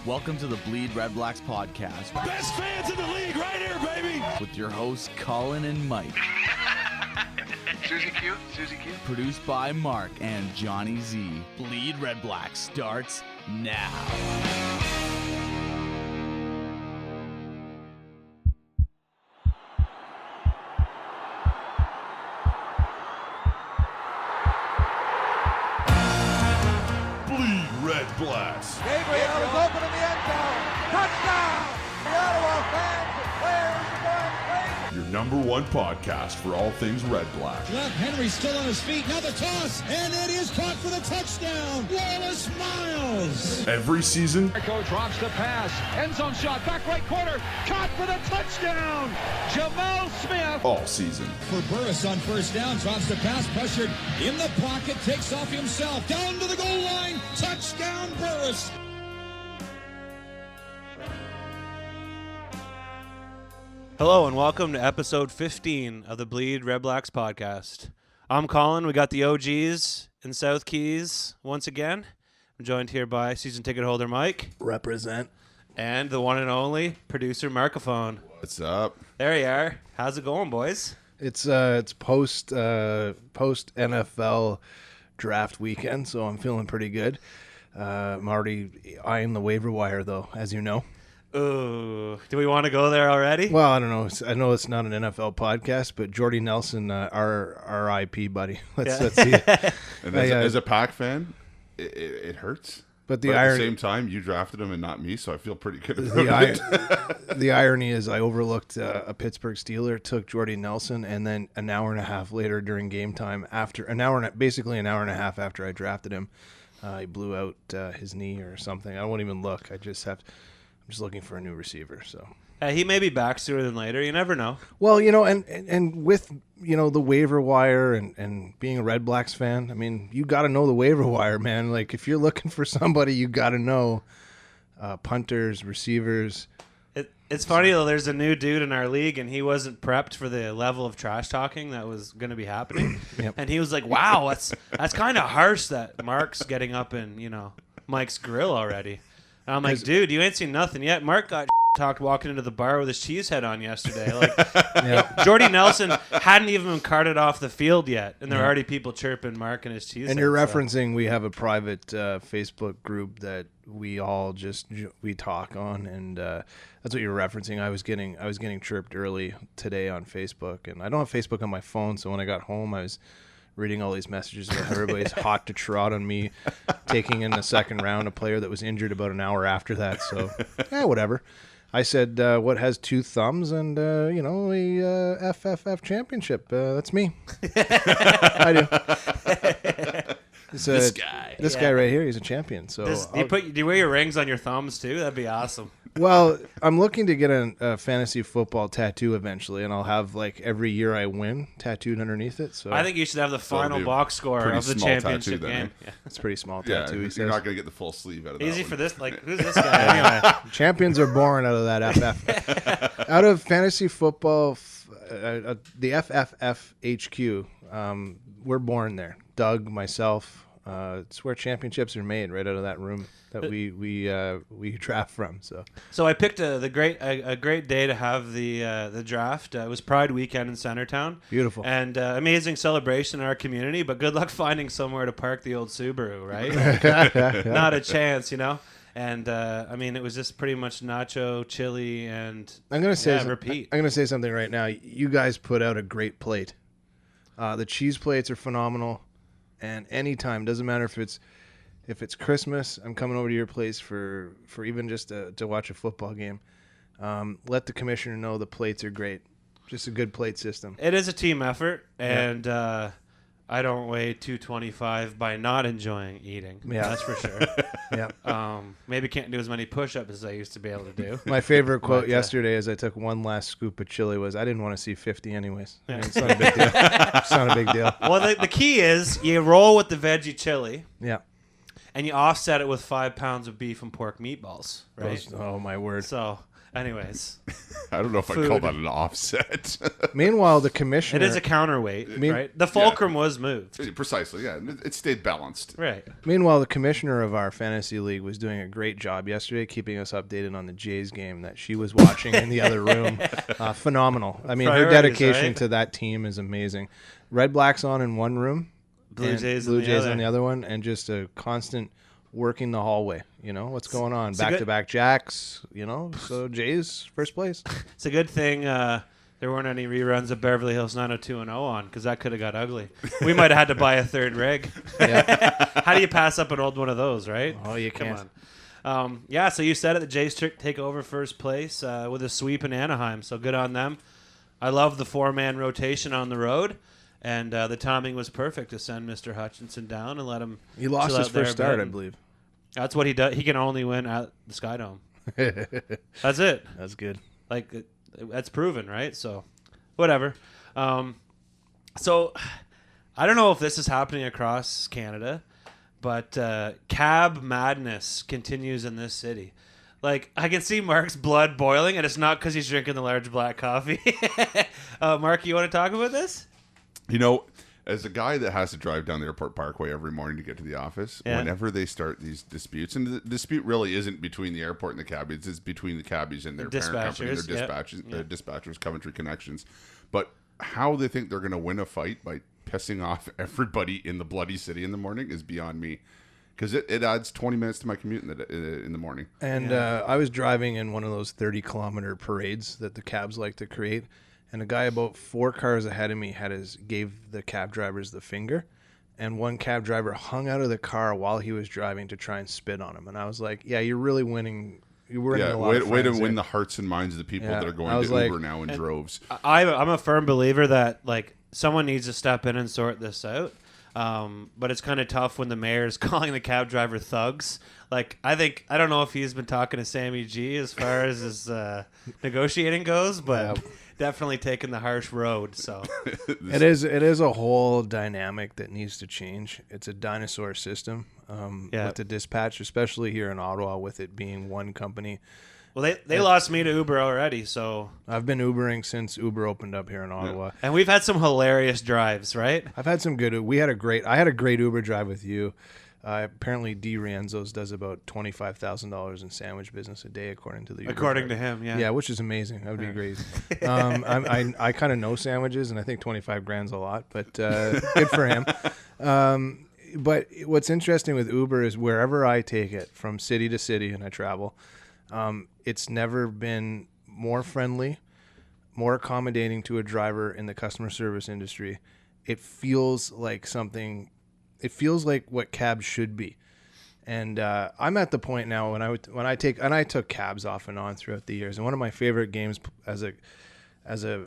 Welcome to the BleedRedBlacks podcast. Best fans in the league right here, baby! With your hosts, Colin and Mike. Susie Q. Produced by Mark and Johnny Z. BleedRedBlacks starts now. BleedRedBlacks. Gabriel is open in the end zone. Touchdown! The Ottawa fans and players are going crazy. Your number one podcast for all things Red Black. Left, Henry still on his feet. Now the toss, and it is caught for the touchdown. Wallace Miles. Every season, Marco drops the pass. End zone shot. Back right corner. Caught for the touchdown. Jamal Smith. all season. For Burris on first down, drops the pass, pressured in the pocket, takes off himself. Down to the goal line. Touchdown, Burris. Hello and welcome to episode 15 of the BleedRedBlacks podcast. I'm Colin. We got the OGs in South Keys once again. I'm joined here by season ticket holder Mike. Represent. And the one and only producer Marcophone. What's up? There you are. How's it going, boys? It's post NFL draft weekend, so I'm feeling pretty good. I'm already eyeing the waiver wire, though, as you know. Ooh, do we want to go there already? Well, I don't know. I know it's not an NFL podcast, but Jordy Nelson, our RIP buddy. Let's see. And as a Pack fan, it hurts. But But at the same time, you drafted him and not me, so I feel pretty good about it. The irony is I overlooked a Pittsburgh Steeler, took Jordy Nelson, and then an hour and a half later during game time, basically an hour and a half after I drafted him, he blew out his knee or something. I won't even look. I'm just looking for a new receiver. So He may be back sooner than later. You never know. well, and with the waiver wire and being a Red Blacks fan, I mean, you got to know the waiver wire, man. Like if you're looking for somebody, you got to know punters, receivers. It's funny though. There's a new dude in our league, and he wasn't prepped for the level of trash talking that was going to be happening. Yep. And he was like, "Wow, that's kind of harsh that Mark's getting up in Mike's grill already." And I'm like, "Dude, you ain't seen nothing yet." Mark got talked walking into the bar with his cheese head on yesterday. Like, Jordy Nelson hadn't even been carted off the field yet, and there are already people chirping Mark and his cheese. And you're referencing we have a private Facebook group that we all we talk on, and that's what you're referencing. I was getting chirped early today on Facebook, and I don't have Facebook on my phone, so when I got home, I was reading all these messages about how everybody's hot to trot on me taking in the second round a player that was injured about an hour after that. So whatever. I said, what has two thumbs and, a FFF championship. That's me. I do. This guy right here, he's a champion. So do you wear your rings on your thumbs too? That'd be awesome. Well, I'm looking to get a fantasy football tattoo eventually, and I'll have like every year I win tattooed underneath it. So I think you should have the final box score of the championship game. Yeah. It's a pretty small Yeah, tattoo. you're not going to get the full sleeve out of that. Easy one. for this. Like, who's this guy anyway? Champions are born out of that FF. Out of fantasy football, the FFF HQ, we're born there. Doug, myself, it's where championships are made, right out of that room that we draft from. So I picked a great day to have the draft. It was Pride Weekend in Centertown. Beautiful. And amazing celebration in our community, but good luck finding somewhere to park the old Subaru, right? Not a chance, And it was just pretty much nacho, chili, and I'm gonna say repeat. I'm gonna say something right now. You guys put out a great plate. The cheese plates are phenomenal, and anytime, doesn't matter if it's Christmas, I'm coming over to your place for even just to watch a football game. Let the commissioner know the plates are great. Just a good plate system. It is a team effort, and I don't weigh 225 by not enjoying eating. Yeah. That's for sure. Yeah. Maybe can't do as many push-ups as I used to be able to do. My favorite quote yesterday as I took one last scoop of chili was, "I didn't want to see 50 anyways." I mean, it's not a big deal. It's not a big deal. Well, the key is you roll with the veggie chili. Yeah. And you offset it with 5 pounds of beef and pork meatballs, right? Oh, my word. So Anyways, I don't know if I call that an offset. Meanwhile, the commissioner. it is a counterweight, right? The fulcrum was moved. Precisely, yeah. It stayed balanced. Right. Meanwhile, the commissioner of our fantasy league was doing a great job yesterday, keeping us updated on the Jays game that she was watching in the other room. Phenomenal. I mean, her Priorities, dedication right? to that team is amazing. Red Blacks on in one room, Blue and Jays Blue in the Jays other. on the other one, and just a constant working the hallway. You know what's going on? It's a good- Back-to-back jacks. You know, so Jays first place. It's a good thing there weren't any reruns of Beverly Hills 90210 on, because that could have got ugly. We might have had to buy a third rig. How do you pass up an old one of those, right? Oh, you Come can't. on. Yeah, so you said it. The Jays take over first place with a sweep in Anaheim, so good on them. I love the 4-man rotation on the road, and the timing was perfect to send Mr. Hutchinson down and let him He lost chill his out there first a bit. start, I believe. That's what he does. He can only win at the Skydome. That's it. That's good. Like, that's proven, right? So, whatever. So, I don't know if this is happening across Canada, but cab madness continues in this city. Like, I can see Mark's blood boiling, and it's not because he's drinking the large black coffee. Mark, you want to talk about this? You know, as a guy that has to drive down the Airport Parkway every morning to get to the office, Yeah. whenever they start these disputes, and the dispute really isn't between the airport and the cabbies, it's between the cabbies and their parent company, Dispatchers, their dispatchers, Coventry Connections. But how they think they're going to win a fight by pissing off everybody in the bloody city in the morning is beyond me. Because it adds 20 minutes to my commute in the morning. And I was driving in one of those 30-kilometer parades that the cabs like to create, and a guy about 4 cars ahead of me gave the cab drivers the finger, and one cab driver hung out of the car while he was driving to try and spit on him. And I was like, "Yeah, you're really winning. You're winning a lot of way to friends win there." the hearts and minds of the people Yeah, that are going I was to like- Uber now in droves. I'm a firm believer that, like, someone needs to step in and sort this out. But it's kind of tough when the mayor's calling the cab driver thugs. Like, I don't know if he's been talking to Sammy G as far as his negotiating goes, but definitely taking the harsh road. So It is a whole dynamic that needs to change. It's a dinosaur system with the dispatch, especially here in Ottawa, with it being one company. well, they lost me to Uber already. So I've been Ubering since Uber opened up here in Ottawa. and we've had some hilarious drives, right? I've had some good. I had a great Uber drive with you. Apparently, D. Rienzo's does about $25,000 in sandwich business a day, according to the Uber According to driver. him, yeah. Yeah, which is amazing. That would be great. I kind of know sandwiches, and I think 25 grand's a lot, but good for him. But what's interesting with Uber is wherever I take it, from city to city, and I travel, it's never been more friendly, more accommodating to a driver in the customer service industry. It feels like something. It feels like what cabs should be. And I'm at the point now when I took cabs off and on throughout the years. And one of my favorite games as a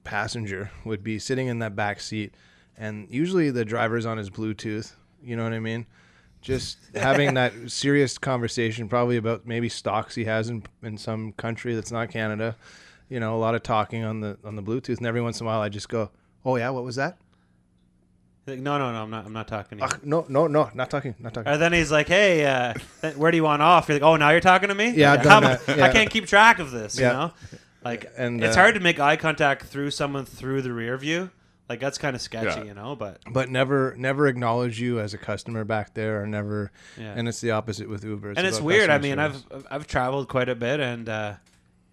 passenger would be sitting in that back seat, and usually the driver's on his Bluetooth. You know what I mean? Just having that serious conversation, probably about maybe stocks he has in some country that's not Canada. You know, a lot of talking on the Bluetooth, and every once in a while I just go, "Oh yeah, what was that?" Like, no, I'm not talking to you. No, not talking. And then he's like, "Hey, where do you want off?" You're like, "Oh, now you're talking to me." Yeah, I've done that. Yeah. I can't keep track of this. Yeah. You know, like, And, it's hard to make eye contact through someone through the rear view. Like, that's kind of sketchy, Yeah. you know. But never acknowledge you as a customer back there, or never. Yeah. And it's the opposite with Uber. And it's about weird. I customer mean, service. I've traveled quite a bit, and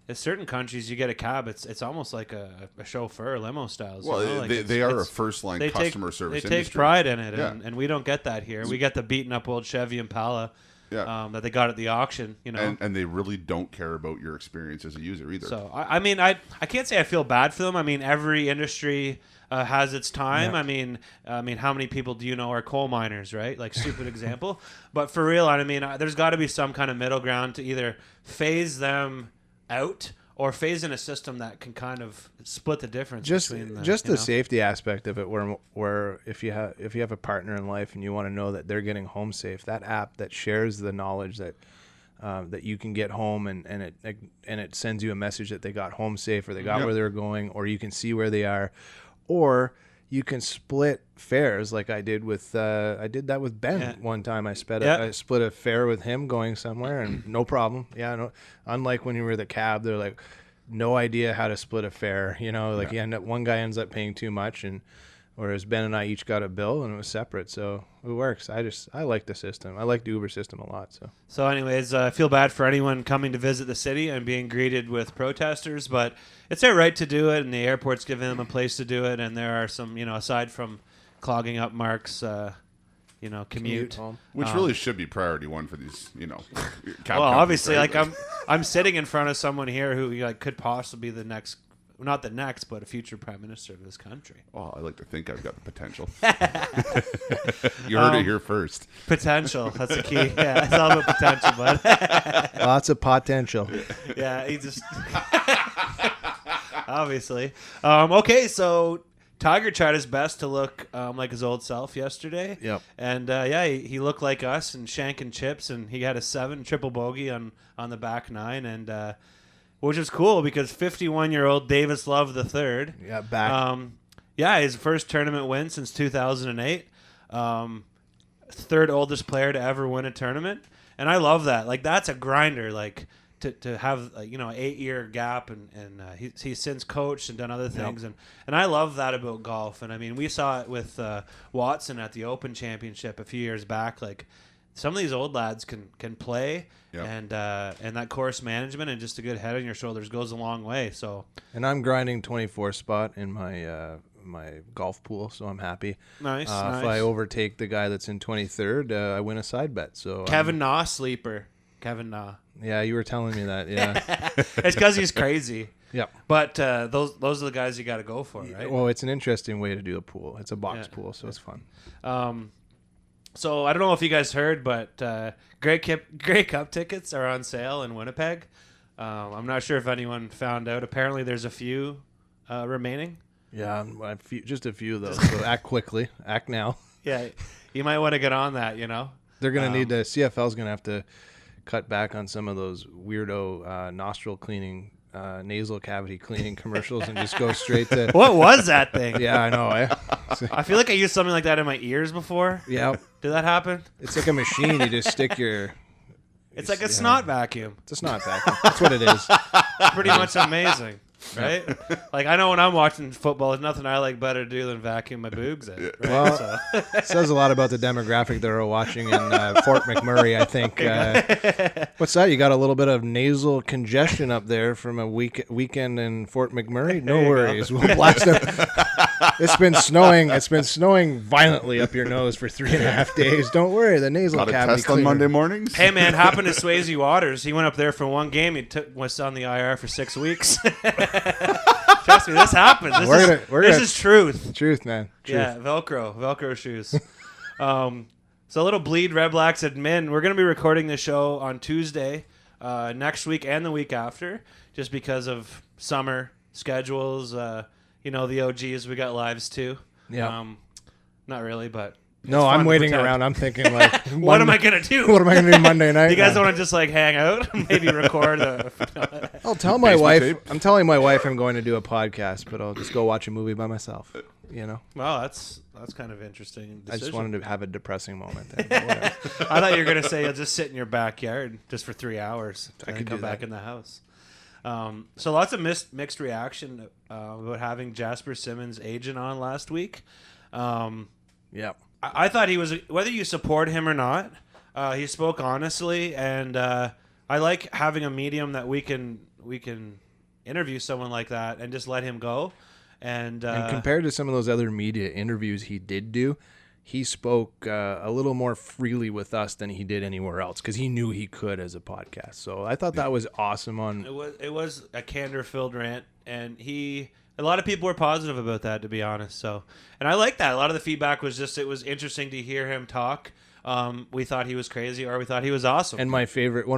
in certain countries, you get a cab. It's almost like a chauffeur, limo styles. Well, you know? Like, they are a it's- first-line they customer service They take industry. pride in it, Yeah. and we don't get that here. We get the beaten up old Chevy Impala that they got at the auction. You know, And they really don't care about your experience as a user either. so I mean, I can't say I feel bad for them. I mean, every industry has its time. Yeah. I mean, how many people do you know are coal miners, right? Like, stupid example, but for real, I mean, there's got to be some kind of middle ground to either phase them out or phase in a system that can kind of split the difference between the, just you the know? safety aspect of it, where if you have a partner in life and you want to know that they're getting home safe, that app that shares the knowledge that that you can get home and it sends you a message that they got home safe, or they got Yep. where they're going, or you can see where they are, or you can split fares like I did with I did that with Ben one time. I split a fare with him going somewhere and no problem. Yeah, no. Unlike when you were the cab, they're like no idea how to split a fare. You know, like one guy ends up paying too much, and whereas Ben and I each got a bill and it was separate, so it works. I like the system. I like the Uber system a lot. So anyways, I feel bad for anyone coming to visit the city and being greeted with protesters, but it's their right to do it, and the airport's giving them a place to do it, and there are some, aside from clogging up Mark's, commute home. Which really should be priority one for these, cab well, obviously, right? I'm sitting in front of someone here who could possibly be the next, not the next, but a future prime minister of this country. Oh, I like to think I've got the potential. You heard it here first. Potential, that's the key. Yeah, it's all about potential, bud. Lots of potential. Yeah, he just obviously. Okay, so Tiger tried his best to look like his old self yesterday. Yep. And he looked like us and shanking chips, and he had a 7 triple bogey on the back 9, and which is cool because 51-year-old Davis Love III. Yeah, back. His first tournament win since 2008. Third oldest player to ever win a tournament, and I love that. Like that's a grinder. Like to have an 8-year gap, and he's since coached and done other things, and I love that about golf. And I mean, we saw it with Watson at the Open Championship a few years back. Like some of these old lads can play. Yep. And that course management and just a good head on your shoulders goes a long way. So, and I'm grinding 24th spot in my my golf pool, so I'm happy. Nice. If I overtake the guy that's in 23rd, I win a side bet. So Kevin Na sleeper. Kevin Na. Yeah, you were telling me that. Yeah, it's because he's crazy. Yeah, but those are the guys you got to go for, right? Well, it's an interesting way to do a pool. It's a box pool, so it's fun. So I don't know if you guys heard, but Grey Cup tickets are on sale in Winnipeg. I'm not sure if anyone found out. Apparently, there's a few remaining. Yeah, just a few though. So act quickly, act now. Yeah, you might want to get on that. They're gonna need to. CFL's gonna have to cut back on some of those weirdo nostril cleaning. Nasal cavity cleaning commercials and just go straight to what was that thing? Yeah, I know. I feel like I used something like that in my ears before. Yeah, did that happen? It's like a machine. You just stick your. It's like a snot vacuum. It's a snot vacuum. That's what it is. Pretty much amazing, right? Like I know when I'm watching football, there's nothing I like better to do than vacuum my boobs in. Right? Well, it says a lot about the demographic that are watching in Fort McMurray. I think. What's that? You got a little bit of nasal congestion up there from a weekend in Fort McMurray. No worries, we'll blast it. It's been snowing. It's been snowing violently up your nose for 3.5 days. Don't worry, the nasal got a cavity test cleaner. on Monday mornings. Hey man, happened to Swayze Waters. He went up there for one game. He was on the IR for 6 weeks. Trust me, this happens. This is truth. Truth, man. Truth. Yeah, Velcro shoes. So a little BleedRedBlacks admin. We're going to be recording the show on Tuesday next week and the week after, just because of summer schedules. The OGs, we got lives too. Yeah. Not really, but no, I'm waiting around. I'm thinking like, what am I gonna do? What am I gonna do Monday night? You guys want to just like hang out, maybe record? I'll tell my wife. I'm telling my wife I'm going to do a podcast, but I'll just go watch a movie by myself. Well, that's kind of interesting. I just wanted to have a depressing moment. I thought you were gonna say you'll just sit in your backyard just for 3 hours and then come back in the house. So lots of mixed reaction about having Jasper Simmons' agent on last week. Yeah. I thought he was, whether you support him or not, he spoke honestly, and I like having a medium that we can interview someone like that and just let him go. And compared to some of those other media interviews he did do, he spoke a little more freely with us than he did anywhere else because he knew he could as a podcast. So I thought that was awesome. It was a candor-filled rant, and a lot of people were positive about that, to be honest. So, and I like that. A lot of the feedback was just it was interesting to hear him talk. We thought he was crazy, or we thought he was awesome. And one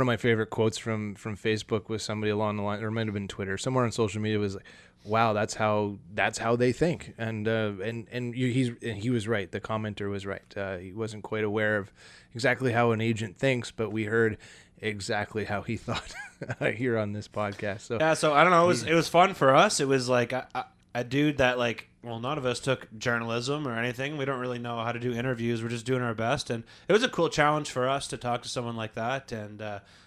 of my favorite quotes from Facebook was somebody along the line, or it might have been Twitter, somewhere on social media, was like, "Wow, that's how they think." And he was right. The commenter was right. He wasn't quite aware of exactly how an agent thinks, but we heard exactly how he thought here on this podcast. So yeah, so I don't know. It was fun for us. It was like a dude that like well, none of us took journalism or anything. We don't really know how to do interviews. We're just doing our best. And it was a cool challenge for us to talk to someone like that. And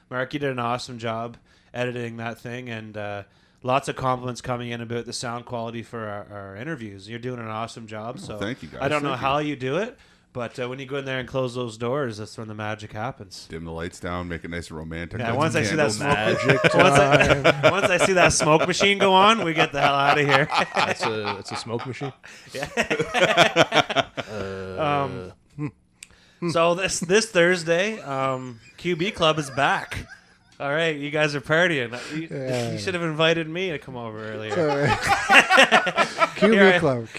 Mark, you did an awesome job editing that thing. And lots of compliments coming in about the sound quality for our interviews. You're doing an awesome job. So thank you, guys. I don't know Thank how you. you do it. But when you go in there and close those doors, that's when the magic happens. Dim the lights down, make it nice and romantic. Yeah, light once some I see that candles. smoke, once I see that smoke machine go on, we get the hell out of here. That's a smoke machine. So this Thursday, QB Club is back. All right, you guys are partying. You should have invited me to come over earlier. QB Club.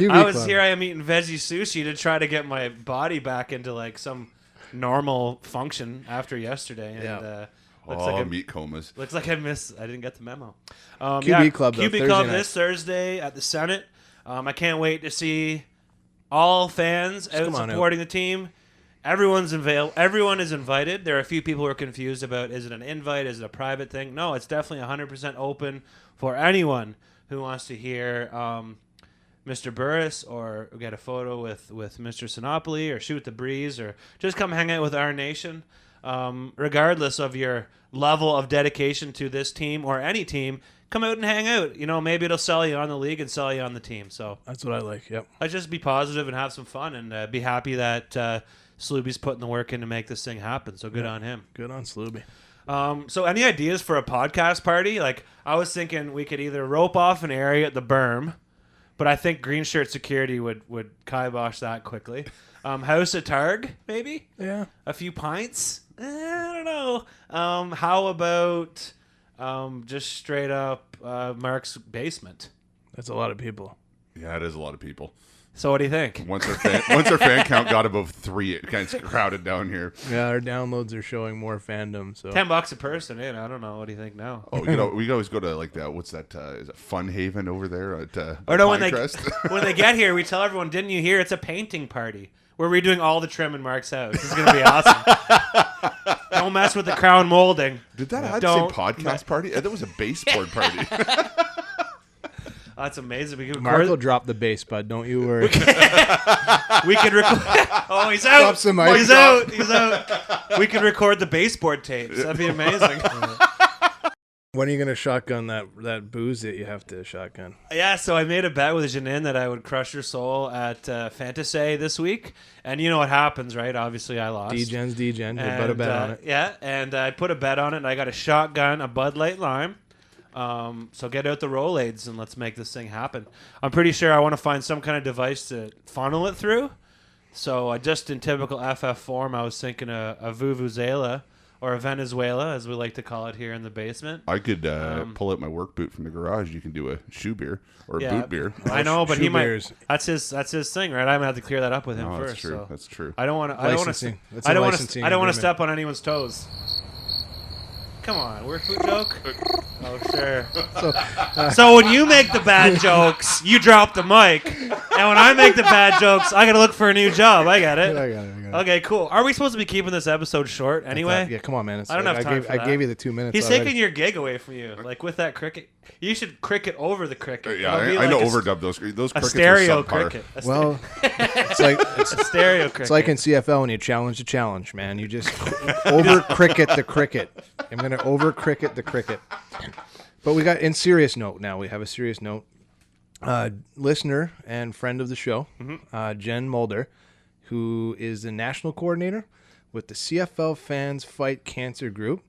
Here I am eating veggie sushi to try to get my body back into like some normal function after yesterday. And Meat comas. looks like I didn't get the memo. QB Club, though, QB Thursday Club night. this Thursday at the Senate. I can't wait to see all fans out come on supporting the team. Everyone is invited. There are a few people who are confused about, is it an invite? Is it a private thing? No, it's definitely 100% open for anyone who wants to hear Mr. Burris or get a photo with Mr. Sinopoli or shoot the breeze or just come hang out with our nation. Regardless of your level of dedication to this team or any team, come out and hang out. You know, maybe it'll sell you on the league and sell you on the team. So That's what I like. Yep. let's just be positive and have some fun and be happy that Slooby's putting the work in to make this thing happen. So good on him. Good on Slooby. So any ideas for a podcast party? Like, I was thinking we could either rope off an area at the berm, but I think Green Shirt Security would kibosh that quickly. House of Targ, maybe? Yeah. A few pints? I don't know. How about just straight up Mark's basement? That's a lot of people. Yeah, it is a lot of people. So what do you think? Once our fan count got above 3, it kind of crowded down here. Yeah, our downloads are showing more fandom. So $10 a person, I don't know. What do you think now? Oh, we always go to like that. What's that? Is it Fun Haven over there at Or no, when Pinecrest? when they get here, we tell everyone, didn't you hear? It's a painting party. We're redoing all the trim in Mark's house. This is going to be awesome. Don't mess with the crown molding. Did that ad say Don't- podcast party? That was a baseboard party. Oh, that's amazing. We can Mark will record. drop the bass, bud. Don't you worry. We can record. Oh, he's out. Drops the mic. He's out. He's out. We can record the baseboard tapes. That'd be amazing. When are you gonna shotgun that booze that you have to shotgun? Yeah, so I made a bet with Janine that I would crush her soul at Fantasy this week, and you know what happens, right? Obviously, I lost. D-Gen. We put a bet on it. Yeah, and I put a bet on it, and I got a shotgun, a Bud Light Lime. So get out the Rolaids and let's make this thing happen. I'm pretty sure I want to find some kind of device to funnel it through. So I just in typical FF form, I was thinking a Vuvuzela or a Venezuela, as we like to call it here in the basement. I could pull out my work boot from the garage. You can do a shoe beer or a boot beer. I know, but shoe he beers. might. That's his thing, right? I'm gonna have to clear that up with him No, first. that's true. So. That's true. I don't want to. I don't want to. Licensing. That's I a don't want licensing to. I don't want to agreement. step on anyone's toes. Come on, we're a food joke. Oh sure. So when you make the bad jokes, you drop the mic, and when I make the bad jokes, I gotta look for a new job. I got it. I got it. Okay, cool. Are we supposed to be keeping this episode short anyway? Yeah, come on, man. I don't have time for I that. gave you the 2 minutes. He's already. taking your gig away from you, like with that cricket. You should cricket over the cricket. Yeah, It'll be I know like overdub those. Those a crickets stereo are subpar. cricket. Well, it's like a stereo cricket. it's like in CFL when you challenge the challenge, man. You just over cricket the cricket. I'm gonna over cricket the cricket. But we got in serious note now. We have a serious note. Listener and friend of the show, Jen Mulder, who is the national coordinator with the CFL Fans Fight Cancer Group.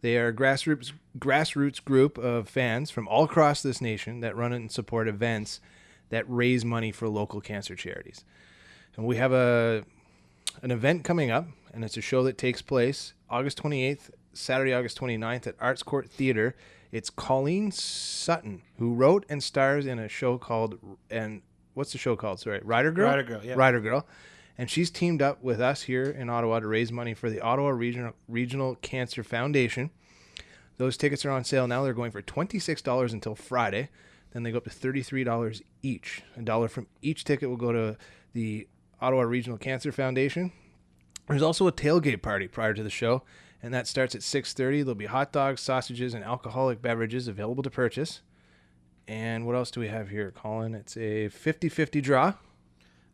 They are a grassroots group of fans from all across this nation that run and support events that raise money for local cancer charities. And we have an event coming up, and it's a show that takes place August 28th, Saturday, August 29th at Arts Court Theater. It's Colleen Sutton, who wrote and stars in a show called, and what's the show called? Sorry, Rider Girl? Rider Girl, yeah. Rider Girl. And she's teamed up with us here in Ottawa to raise money for the Ottawa Regional Cancer Foundation. Those tickets are on sale now. They're going for $26 until Friday. Then they go up to $33 each. $1 from each ticket will go to the Ottawa Regional Cancer Foundation. There's also a tailgate party prior to the show, and that starts at 6:30. There'll be hot dogs, sausages, and alcoholic beverages available to purchase. And what else do we have here, Colin? It's a 50-50 draw.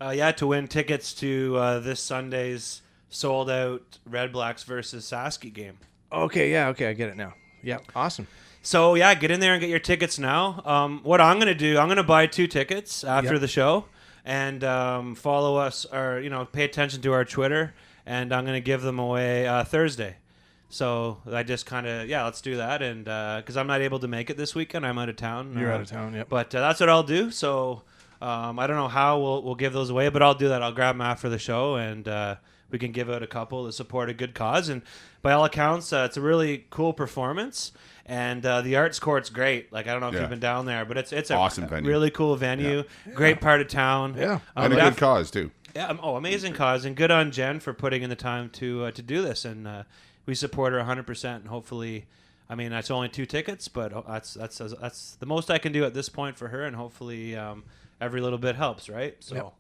To win tickets to this Sunday's sold-out Red Blacks versus Saski game. Okay, I get it now. Yeah, awesome. So, get in there and get your tickets now. What I'm going to do, I'm going to buy 2 tickets after the show and follow us or, pay attention to our Twitter, and I'm going to give them away Thursday. So I just kind of, let's do that. And because I'm not able to make it this weekend, I'm out of town. You're out of town, yep. But that's what I'll do. So I don't know how we'll give those away, but I'll do that. I'll grab them after the show, and we can give out a couple to support a good cause. And by all accounts, it's a really cool performance. And the Arts Court's great. Like, I don't know if you've been down there, but it's a awesome venue. Really cool venue. Great part of town. Yeah. And a good cause, too. Yeah. Amazing cause. And good on Jen for putting in the time to do this. And we support her 100%. And hopefully, I mean, that's only 2 tickets, but that's the most I can do at this point for her. And hopefully every little bit helps, right? So,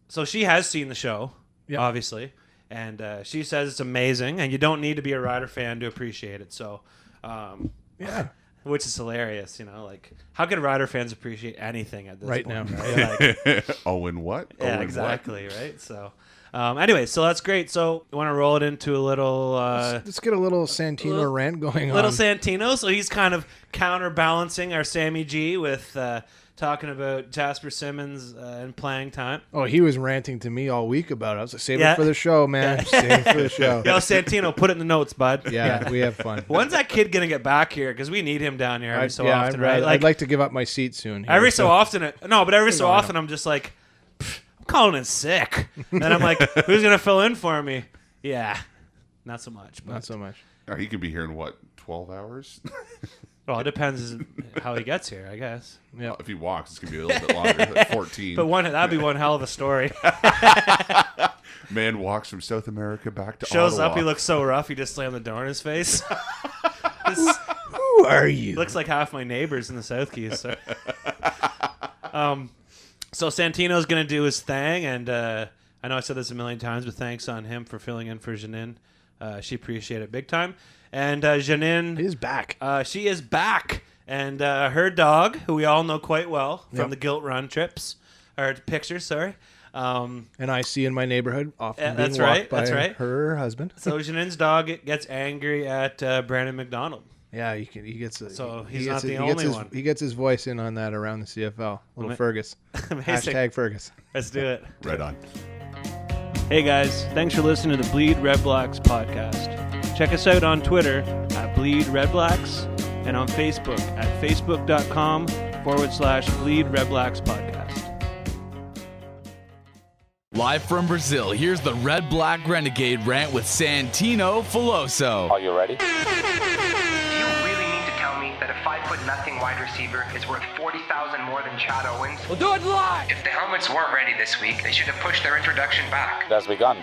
so she has seen the show, obviously. And she says it's amazing. And you don't need to be a Rider fan to appreciate it. So, which is hilarious, like how can Rider fans appreciate anything at this point now? Right? Like, oh, in what? Yeah, exactly, right? So, anyway, so that's great. So, you want to roll it into a little... let's get a little Santino rant going on. Little Santino. So, he's kind of counterbalancing our Sammy G with talking about Jasper Simmons and playing time. Oh, he was ranting to me all week about it. I was like, save it for the show, man. Save it for the show. Yo, Santino, put it in the notes, bud. Yeah, we have fun. When's that kid going to get back here? Because we need him down here every so often, right? I'd like to give up my seat soon. Every so often, I'm just like, I'm calling in sick. And then I'm like, who's going to fill in for me? Yeah, not so much. But. Not so much. He could be here in, 12 hours? Well, it depends how he gets here, I guess. Yeah. Well, if he walks, it's going to be a little bit longer, like 14. But that'd be one hell of a story. Man walks from South America back to Shows Ottawa. up, he looks so rough, he just slammed the door in his face. Who are you? Looks like half my neighbors in the South Keys. So, so Santino's going to do his thing, and I know I said this a million times, but thanks on him for filling in for Janine. She appreciated it big time. And Janine is back. She is back. And her dog, who we all know quite well from the Guilt Run trips, or pictures, sorry. And I see in my neighborhood often being that's walked right, by her husband. So Janine's dog gets angry at Brandon McDonald. Yeah, he gets. He's not the only one. He gets his voice in on that around the CFL. Little Fergus. Hashtag Fergus. Let's do it. Right on. Hey guys, thanks for listening to the Bleed Red Blacks podcast. Check us out on Twitter at BleedRedBlacks and on Facebook at facebook.com/BleedRedBlacks podcast. Live from Brazil, here's the Red Black Renegade rant with Santino Filoso. Are you ready? Do you really need to tell me that a 5'0" wide receiver is worth $40,000 more than Chad Owens? We'll do it live! If the helmets weren't ready this week, they should have pushed their introduction back. It has begun.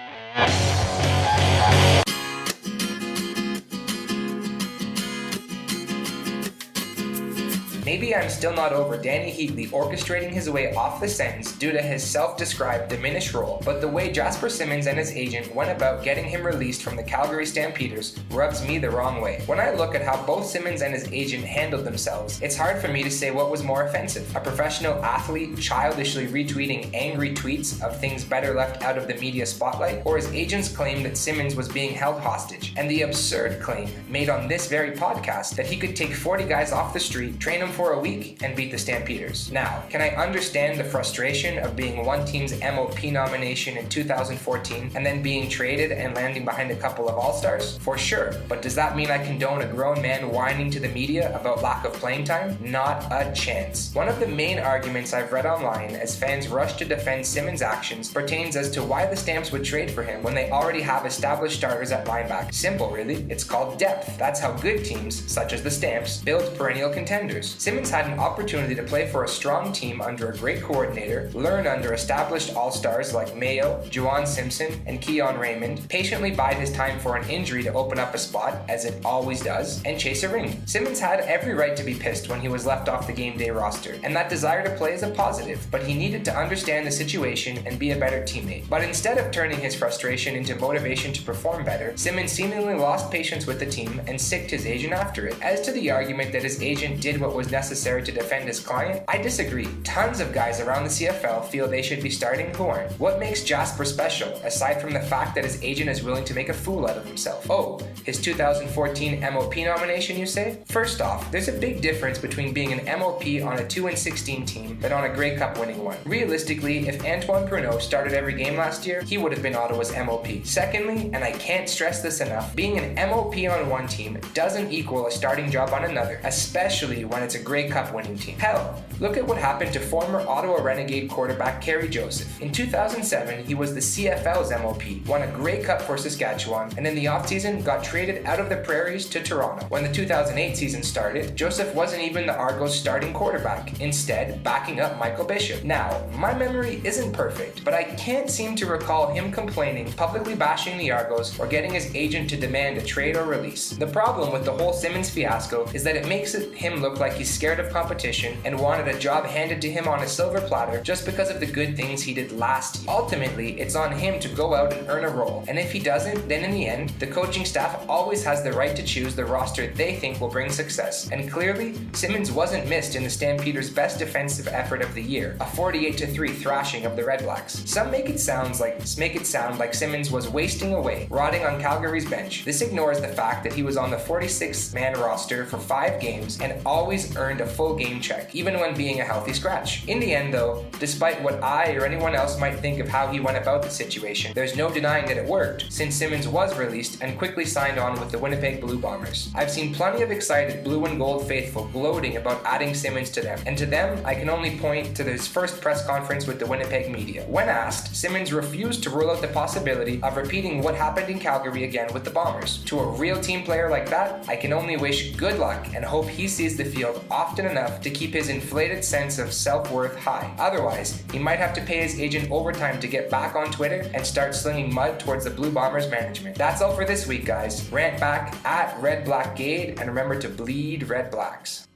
Maybe I'm still not over Danny Heatley orchestrating his way off the sentence due to his self-described diminished role, but the way Jasper Simmons and his agent went about getting him released from the Calgary Stampeders rubs me the wrong way. When I look at how both Simmons and his agent handled themselves, it's hard for me to say what was more offensive. A professional athlete childishly retweeting angry tweets of things better left out of the media spotlight, or his agent's claim that Simmons was being held hostage, and the absurd claim made on this very podcast that he could take 40 guys off the street, train them for a week, and beat the Stampeders. Now, can I understand the frustration of being one team's MOP nomination in 2014 and then being traded and landing behind a couple of All-Stars? For sure, but does that mean I condone a grown man whining to the media about lack of playing time? Not a chance. One of the main arguments I've read online as fans rush to defend Simmons' actions pertains as to why the Stamps would trade for him when they already have established starters at linebacker. Simple, really. It's called depth. That's how good teams, such as the Stamps, build perennial contenders. Simmons had an opportunity to play for a strong team under a great coordinator, learn under established all-stars like Mayo, Juwan Simpson, and Keon Raymond, patiently bide his time for an injury to open up a spot, as it always does, and chase a ring. Simmons had every right to be pissed when he was left off the game day roster, and that desire to play is a positive, but he needed to understand the situation and be a better teammate. But instead of turning his frustration into motivation to perform better, Simmons seemingly lost patience with the team and sicked his agent after it. As to the argument that his agent did what was necessary necessary to defend his client? I disagree. Tons of guys around the CFL feel they should be starting who aren't. What makes Jasper special, aside from the fact that his agent is willing to make a fool out of himself? Oh, his 2014 MOP nomination, you say? First off, there's a big difference between being an MOP on a 2-16 team than on a Grey Cup winning one. Realistically, if Antoine Pruneau started every game last year, he would have been Ottawa's MOP. Secondly, and I can't stress this enough, being an MOP on one team doesn't equal a starting job on another, especially when it's a Grey Cup winning team. Hell, look at what happened to former Ottawa Renegade quarterback Kerry Joseph. In 2007, he was the CFL's MOP, won a Grey Cup for Saskatchewan, and in the offseason got traded out of the Prairies to Toronto. When the 2008 season started, Joseph wasn't even the Argos' starting quarterback, instead backing up Michael Bishop. Now, my memory isn't perfect, but I can't seem to recall him complaining, publicly bashing the Argos, or getting his agent to demand a trade or release. The problem with the whole Simmons fiasco is that it makes him look like he's scared of competition and wanted a job handed to him on a silver platter just because of the good things he did last year. Ultimately, it's on him to go out and earn a role, and if he doesn't, then in the end, the coaching staff always has the right to choose the roster they think will bring success. And clearly, Simmons wasn't missed in the Stampeders' best defensive effort of the year, a 48-3 thrashing of the Red Blacks. Some make it sound like Simmons was wasting away, rotting on Calgary's bench. This ignores the fact that he was on the 46-man roster for 5 games and always earned a full game check, even when being a healthy scratch. In the end though, despite what I or anyone else might think of how he went about the situation, there's no denying that it worked, since Simmons was released and quickly signed on with the Winnipeg Blue Bombers. I've seen plenty of excited blue and gold faithful gloating about adding Simmons to them, and to them, I can only point to his first press conference with the Winnipeg media. When asked, Simmons refused to rule out the possibility of repeating what happened in Calgary again with the Bombers. To a real team player like that, I can only wish good luck and hope he sees the field often enough to keep his inflated sense of self-worth high. Otherwise, he might have to pay his agent overtime to get back on Twitter and start slinging mud towards the Blue Bombers management. That's all for this week, guys. Rant back at RedBlackGade, and remember to bleed Red Blacks.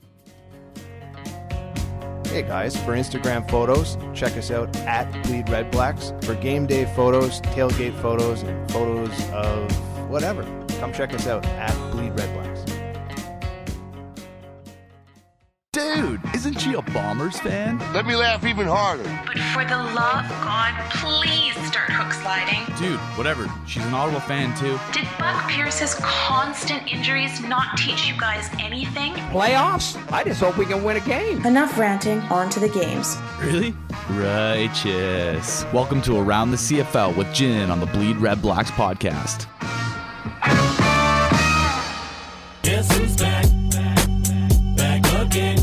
Hey guys, for Instagram photos, check us out at BleedRedBlacks. For game day photos, tailgate photos, and photos of whatever, come check us out at BleedRedBlacks. Dude, isn't she a Bombers fan? Let me laugh even harder. But for the love of God, please start hook sliding. Dude, whatever. She's an Ottawa fan too. Did Buck Pierce's constant injuries not teach you guys anything? Playoffs? I just hope we can win a game. Enough ranting, on to the games. Really? Righteous. Welcome to Around the CFL with Jin on the Bleed Red Blacks podcast. Guess who's back? Back again.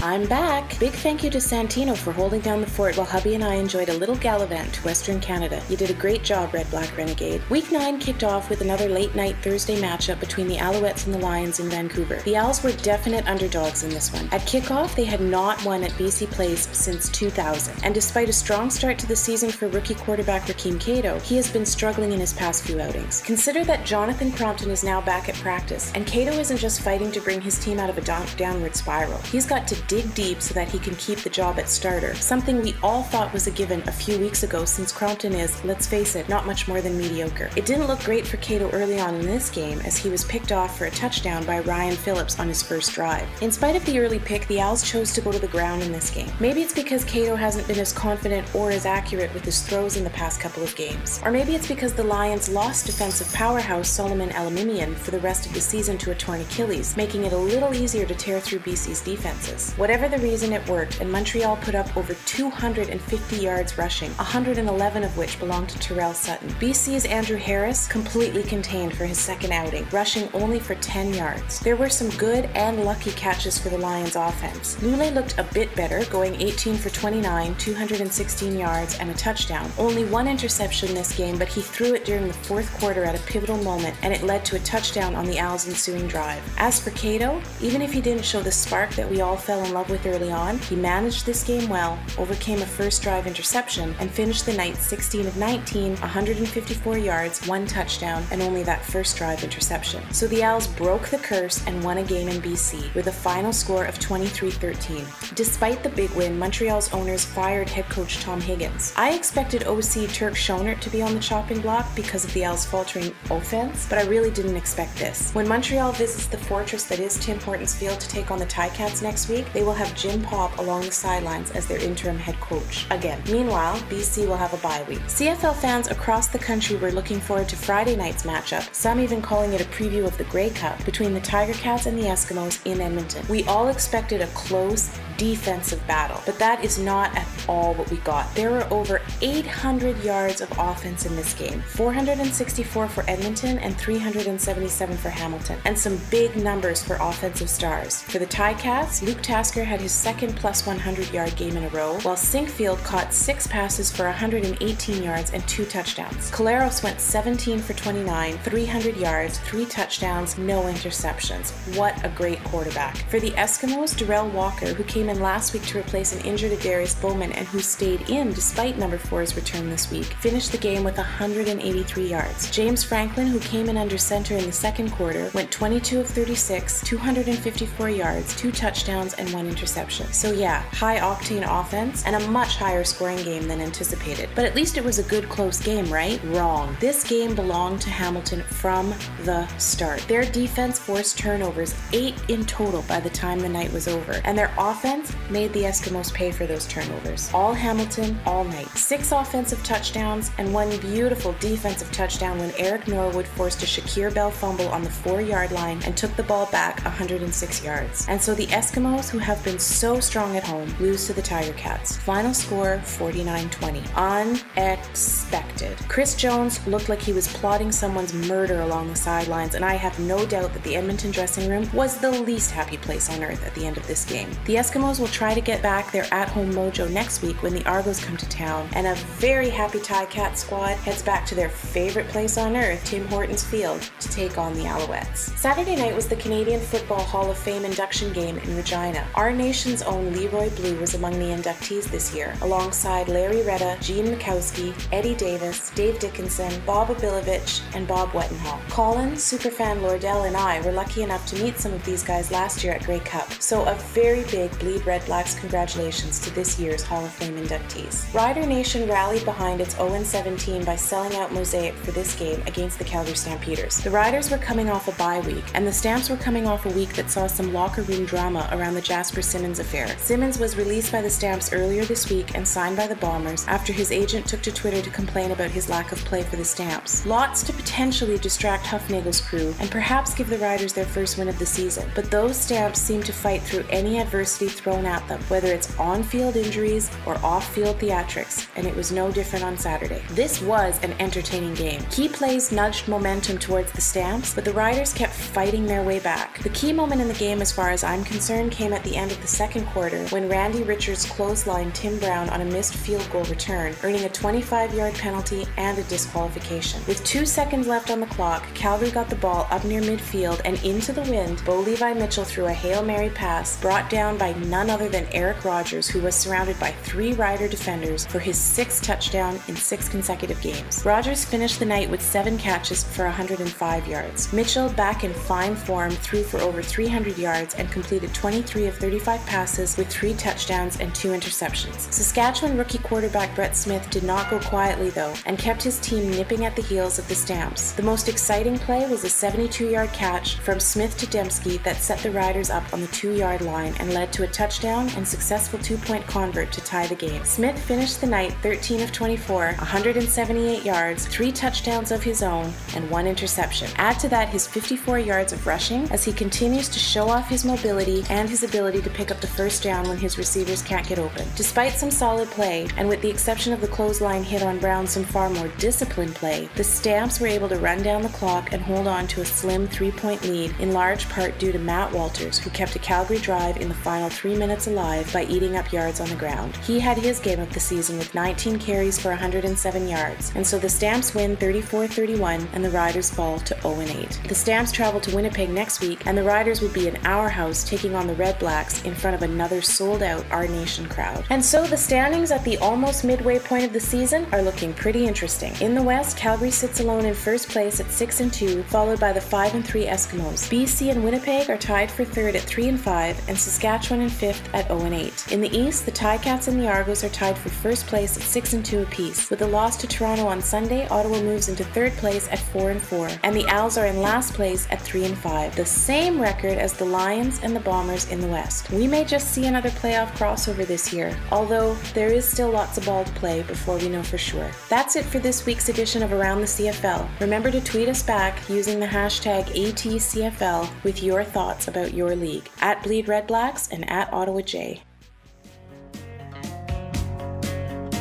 I'm back. Big thank you to Santino for holding down the fort while hubby and I enjoyed a little gallivant to Western Canada. You did a great job, Red Black Renegade. Week 9 kicked off with another late night Thursday matchup between the Alouettes and the Lions in Vancouver. The Owls were definite underdogs in this one. At kickoff, they had not won at BC Place since 2000. And despite a strong start to the season for rookie quarterback Rakeem Cato, he has been struggling in his past few outings. Consider that Jonathan Crompton is now back at practice, and Cato isn't just fighting to bring his team out of a downward spiral. He's got to dig deep so that he can keep the job at starter, something we all thought was a given a few weeks ago since Crompton is, let's face it, not much more than mediocre. It didn't look great for Cato early on in this game as he was picked off for a touchdown by Ryan Phillips on his first drive. In spite of the early pick, the Owls chose to go to the ground in this game. Maybe it's because Cato hasn't been as confident or as accurate with his throws in the past couple of games. Or maybe it's because the Lions lost defensive powerhouse Solomon Elimimian for the rest of the season to a torn Achilles, making it a little easier to tear through BC's defenses. Whatever the reason, it worked, and Montreal put up over 250 yards rushing, 111 of which belonged to Terrell Sutton. BC's Andrew Harris completely contained for his second outing, rushing only for 10 yards. There were some good and lucky catches for the Lions offense. Lule looked a bit better, going 18 for 29, 216 yards, and a touchdown. Only one interception this game, but he threw it during the fourth quarter at a pivotal moment, and it led to a touchdown on the Owls' ensuing drive. As for Cato, even if he didn't show the spark that we all fell in love involved with early on, he managed this game well, overcame a first drive interception, and finished the night 16 of 19, 154 yards, 1 touchdown, and only that first drive interception. So the Owls broke the curse and won a game in BC with a final score of 23-13. Despite the big win, Montreal's owners fired head coach Tom Higgins. I expected OC Turk Schonert to be on the chopping block because of the Owls' faltering offense, but I really didn't expect this. When Montreal visits the fortress that is Tim Hortons Field to take on the Ticats next week, they will have Jim Popp along the sidelines as their interim head coach. Again, meanwhile, BC will have a bye week. CFL fans across the country were looking forward to Friday night's matchup, some even calling it a preview of the Grey Cup between the Tiger Cats and the Eskimos in Edmonton. We all expected a close, defensive battle, but that is not at all what we got. There were over 800 yards of offense in this game, 464 for Edmonton and 377 for Hamilton, and some big numbers for offensive stars. For the Ticats, Luke Tasker had his second plus 100-yard game in a row, while Sinkfield caught 6 passes for 118 yards and 2 touchdowns. Collaros went 17 for 29, 300 yards, 3 touchdowns, no interceptions. What a great quarterback. For the Eskimos, Darrell Walker, who came in last week to replace an injured Adarius Bowman and who stayed in despite number 4's return this week, finished the game with 183 yards. James Franklin, who came in under center in the second quarter, went 22 of 36, 254 yards, 2 touchdowns, and 1 interception. So yeah, high-octane offense and a much higher scoring game than anticipated. But at least it was a good close game, right? Wrong. This game belonged to Hamilton from the start. Their defense forced turnovers, 8 in total by the time the night was over, and their offense made the Eskimos pay for those turnovers. All Hamilton, all night. 6 offensive touchdowns and 1 beautiful defensive touchdown when Eric Norwood forced a Shakir Bell fumble on the 4-yard line and took the ball back 106 yards. And so the Eskimos, who have been so strong at home, lose to the Tiger Cats. Final score 49-20. Unexpected. Chris Jones looked like he was plotting someone's murder along the sidelines, and I have no doubt that the Edmonton dressing room was the least happy place on earth at the end of this game. The Eskimos will try to get back their at-home mojo next week when the Argos come to town, and a very happy Ticat squad heads back to their favorite place on earth, Tim Hortons Field, to take on the Alouettes. Saturday night was the Canadian Football Hall of Fame induction game in Regina. Our nation's own Leroy Blue was among the inductees this year, alongside Larry Retta, Gene Mikowski, Eddie Davis, Dave Dickinson, Bob Abilovich, and Bob Wettenhall. Colin, superfan Lordell, and I were lucky enough to meet some of these guys last year at Grey Cup, so a very big BleedRedBlacks congratulations to this year's Hall of Fame inductees. Rider Nation rallied behind its 0-17 by selling out Mosaic for this game against the Calgary Stampeders. The Riders were coming off a bye week, and the Stamps were coming off a week that saw some locker room drama around the Jasper Simmons affair. Simmons was released by the Stamps earlier this week and signed by the Bombers after his agent took to Twitter to complain about his lack of play for the Stamps. Lots to potentially distract Huffnagel's crew and perhaps give the Riders their first win of the season, but those Stamps seem to fight through any adversity thrown at them, whether it's on-field injuries or off-field theatrics, and it was no different on Saturday. This was an entertaining game. Key plays nudged momentum towards the Stamps, but the Riders kept fighting their way back. The key moment in the game, as far as I'm concerned, came at the end of the second quarter when Randy Richards clotheslined Tim Brown on a missed field goal return, earning a 25-yard penalty and a disqualification. With 2 seconds left on the clock, Calgary got the ball up near midfield and into the wind. Bo Levi Mitchell threw a Hail Mary pass brought down by none other than Eric Rogers, who was surrounded by 3 Rider defenders for his 6th touchdown in 6 consecutive games. Rogers finished the night with 7 catches for 105 yards. Mitchell, back in fine form, threw for over 300 yards and completed 23 of 35 passes with 3 touchdowns and 2 interceptions. Saskatchewan rookie quarterback Brett Smith did not go quietly though and kept his team nipping at the heels of the Stamps. The most exciting play was a 72-yard catch from Smith to Dembski that set the Riders up on the 2-yard line and led to a touchdown and successful 2-point convert to tie the game. Smith finished the night 13 of 24, 178 yards, 3 touchdowns of his own, and 1 interception. Add to that his 54 yards of rushing as he continues to show off his mobility and his ability to pick up the first down when his receivers can't get open. Despite some solid play, and with the exception of the clothesline hit on Brown some far more disciplined play, the Stamps were able to run down the clock and hold on to a slim 3-point lead, in large part due to Matt Walters, who kept a Calgary drive in the final 3 3 minutes alive by eating up yards on the ground. He had his game of the season with 19 carries for 107 yards, and so the Stamps win 34-31 and the Riders fall to 0-8. The Stamps travel to Winnipeg next week, and the Riders will be in our house taking on the Red Blacks in front of another sold-out Our Nation crowd. And so the standings at the almost midway point of the season are looking pretty interesting. In the West, Calgary sits alone in first place at 6-2, followed by the 5-3 Eskimos. BC and Winnipeg are tied for third at 3-5, and Saskatchewan in fifth at 0-8. In the East, the Ticats and the Argos are tied for first place at 6-2 apiece. With a loss to Toronto on Sunday, Ottawa moves into third place at 4-4, and the Owls are in last place at 3-5, the same record as the Lions and the Bombers in the West. We may just see another playoff crossover this year, although there is still lots of ball to play before we know for sure. That's it for this week's edition of Around the CFL. Remember to tweet us back using the hashtag ATCFL with your thoughts about your league, at BleedRedBlacks and at OttawaJ.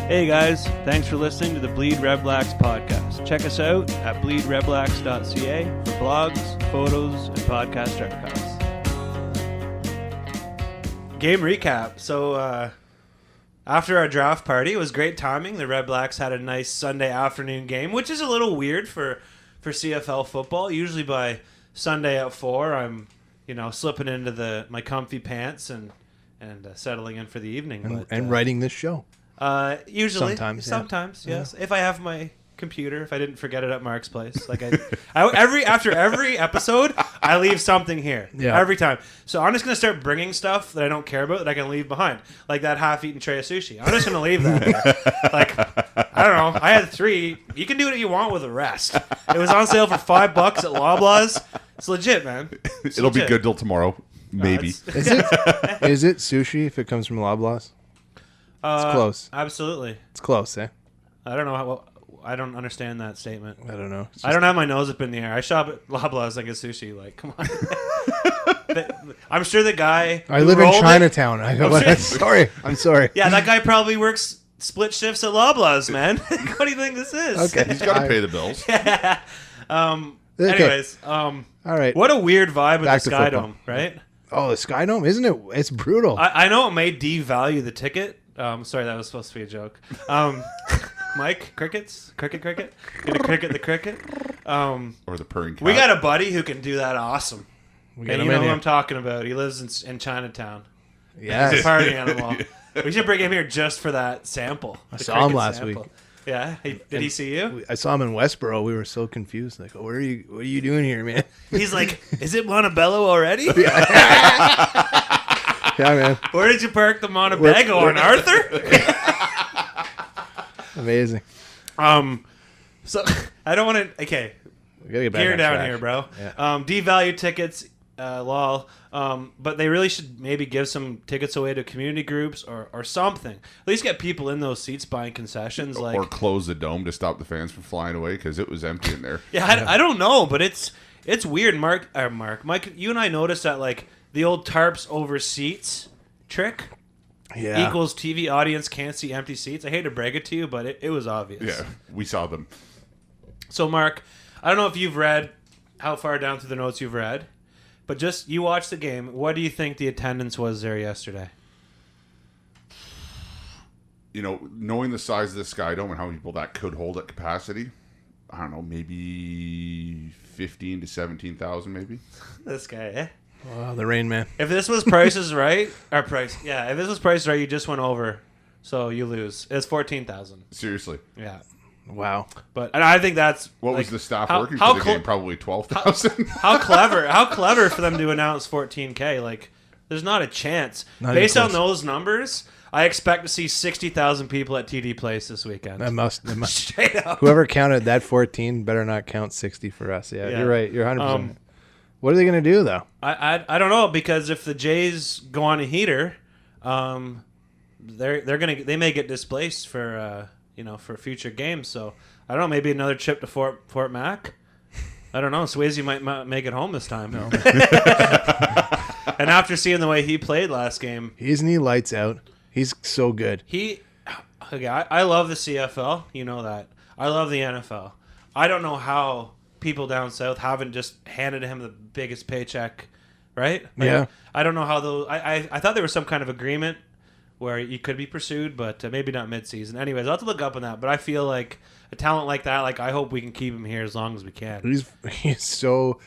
Hey guys, thanks for listening to the Bleed Red Blacks podcast. Check us out at bleedredblacks.ca for blogs, photos, and podcast archives. Game recap. So, after our draft party, it was great timing. The Red Blacks had a nice Sunday afternoon game, which is a little weird for CFL football. Usually by Sunday at 4, I'm, slipping into my comfy pants and settling in for the evening. And writing this show. Usually. Sometimes, yes. Yeah. If I have my computer, if I didn't forget it at Mark's place. Like after every episode, I leave something here. Yeah. Every time. So I'm just going to start bringing stuff that I don't care about that I can leave behind. Like that half-eaten tray of sushi. I'm just going to leave that there. Like, I don't know. I had 3. You can do what you want with the rest. It was on sale for $5 at Loblaws. It's legit, man. It'll be good till tomorrow. Maybe. Is it sushi if it comes from Loblaws? It's close. Absolutely. It's close, eh? I don't know I don't understand that statement. I don't know. I don't have my nose up in the air. I shop at Loblaws like a sushi. Like, come on. I'm sure the guy. I live in Chinatown. I'm sorry. Yeah, that guy probably works split shifts at Loblaws, man. What do you think this is? Okay, he's got to pay the bills. Yeah. Anyways, all right. What a weird vibe with the Sky Dome, right? Oh, the Sky Dome, isn't it? It's brutal. I know it may devalue the ticket. Sorry, that was supposed to be a joke. Mike, cricket. Gonna cricket the cricket. Or the purring cat. We got a buddy who can do that awesome. You know who I'm talking about. He lives in Chinatown. Yeah, he's a party animal. We should bring him here just for that sample. I saw him last week. Yeah, did he see you? I saw him in Westboro. We were so confused. Like, what are you doing here, man? He's like, is it Montebello already? Yeah, man. Where did you park the Montebello on Arthur? Amazing. So I don't want to. Okay, we gotta get back gear on down track here, bro. Yeah. Devalue tickets, lol. But they really should maybe give some tickets away to community groups or something. At least get people in those seats buying concessions, or close the dome to stop the fans from flying away because it was empty in there. Yeah, I don't know, but it's weird. Mike, you and I noticed that like the old tarps over seats trick. Yeah. Equals TV audience can't see empty seats. I hate to break it to you, but it was obvious. Yeah, we saw them. So, Mark, I don't know if you've read how far down through the notes you've read, but just you watched the game. What do you think the attendance was there yesterday? Knowing the size of the Sky Dome and how many people that could hold at capacity, I don't know, maybe 15 to 17,000, maybe. This guy, eh? Oh, the Rain Man. If this was Price is Right, if this was Price is Right, you just went over, so you lose. It's 14,000. Seriously. Yeah. Wow. And I think that's what was the staff working for the game? Probably 12,000. How clever for them to announce 14K. Like, there's not a chance. Based on those numbers, I expect to see 60,000 people at TD Place this weekend. That must. Straight up. Whoever counted that 14 better not count 60 for us. Yeah. You're right. You're 100%. What are they going to do, though? I don't know, because if the Jays go on a heater, they may get displaced for future games. So I don't know, maybe another trip to Fort Mac. I don't know. Swayze might make it home this time. No. And after seeing the way he played last game, isn't he lights out? He's so good. I love the CFL. You know that. I love the NFL. I don't know how people down south haven't just handed him the biggest paycheck right? Yeah. I don't know how those. I thought there was some kind of agreement where you could be pursued, but maybe not mid-season. Anyways, I'll have to look up on that. But I feel like a talent like that, like I hope we can keep him here as long as we can. He's so,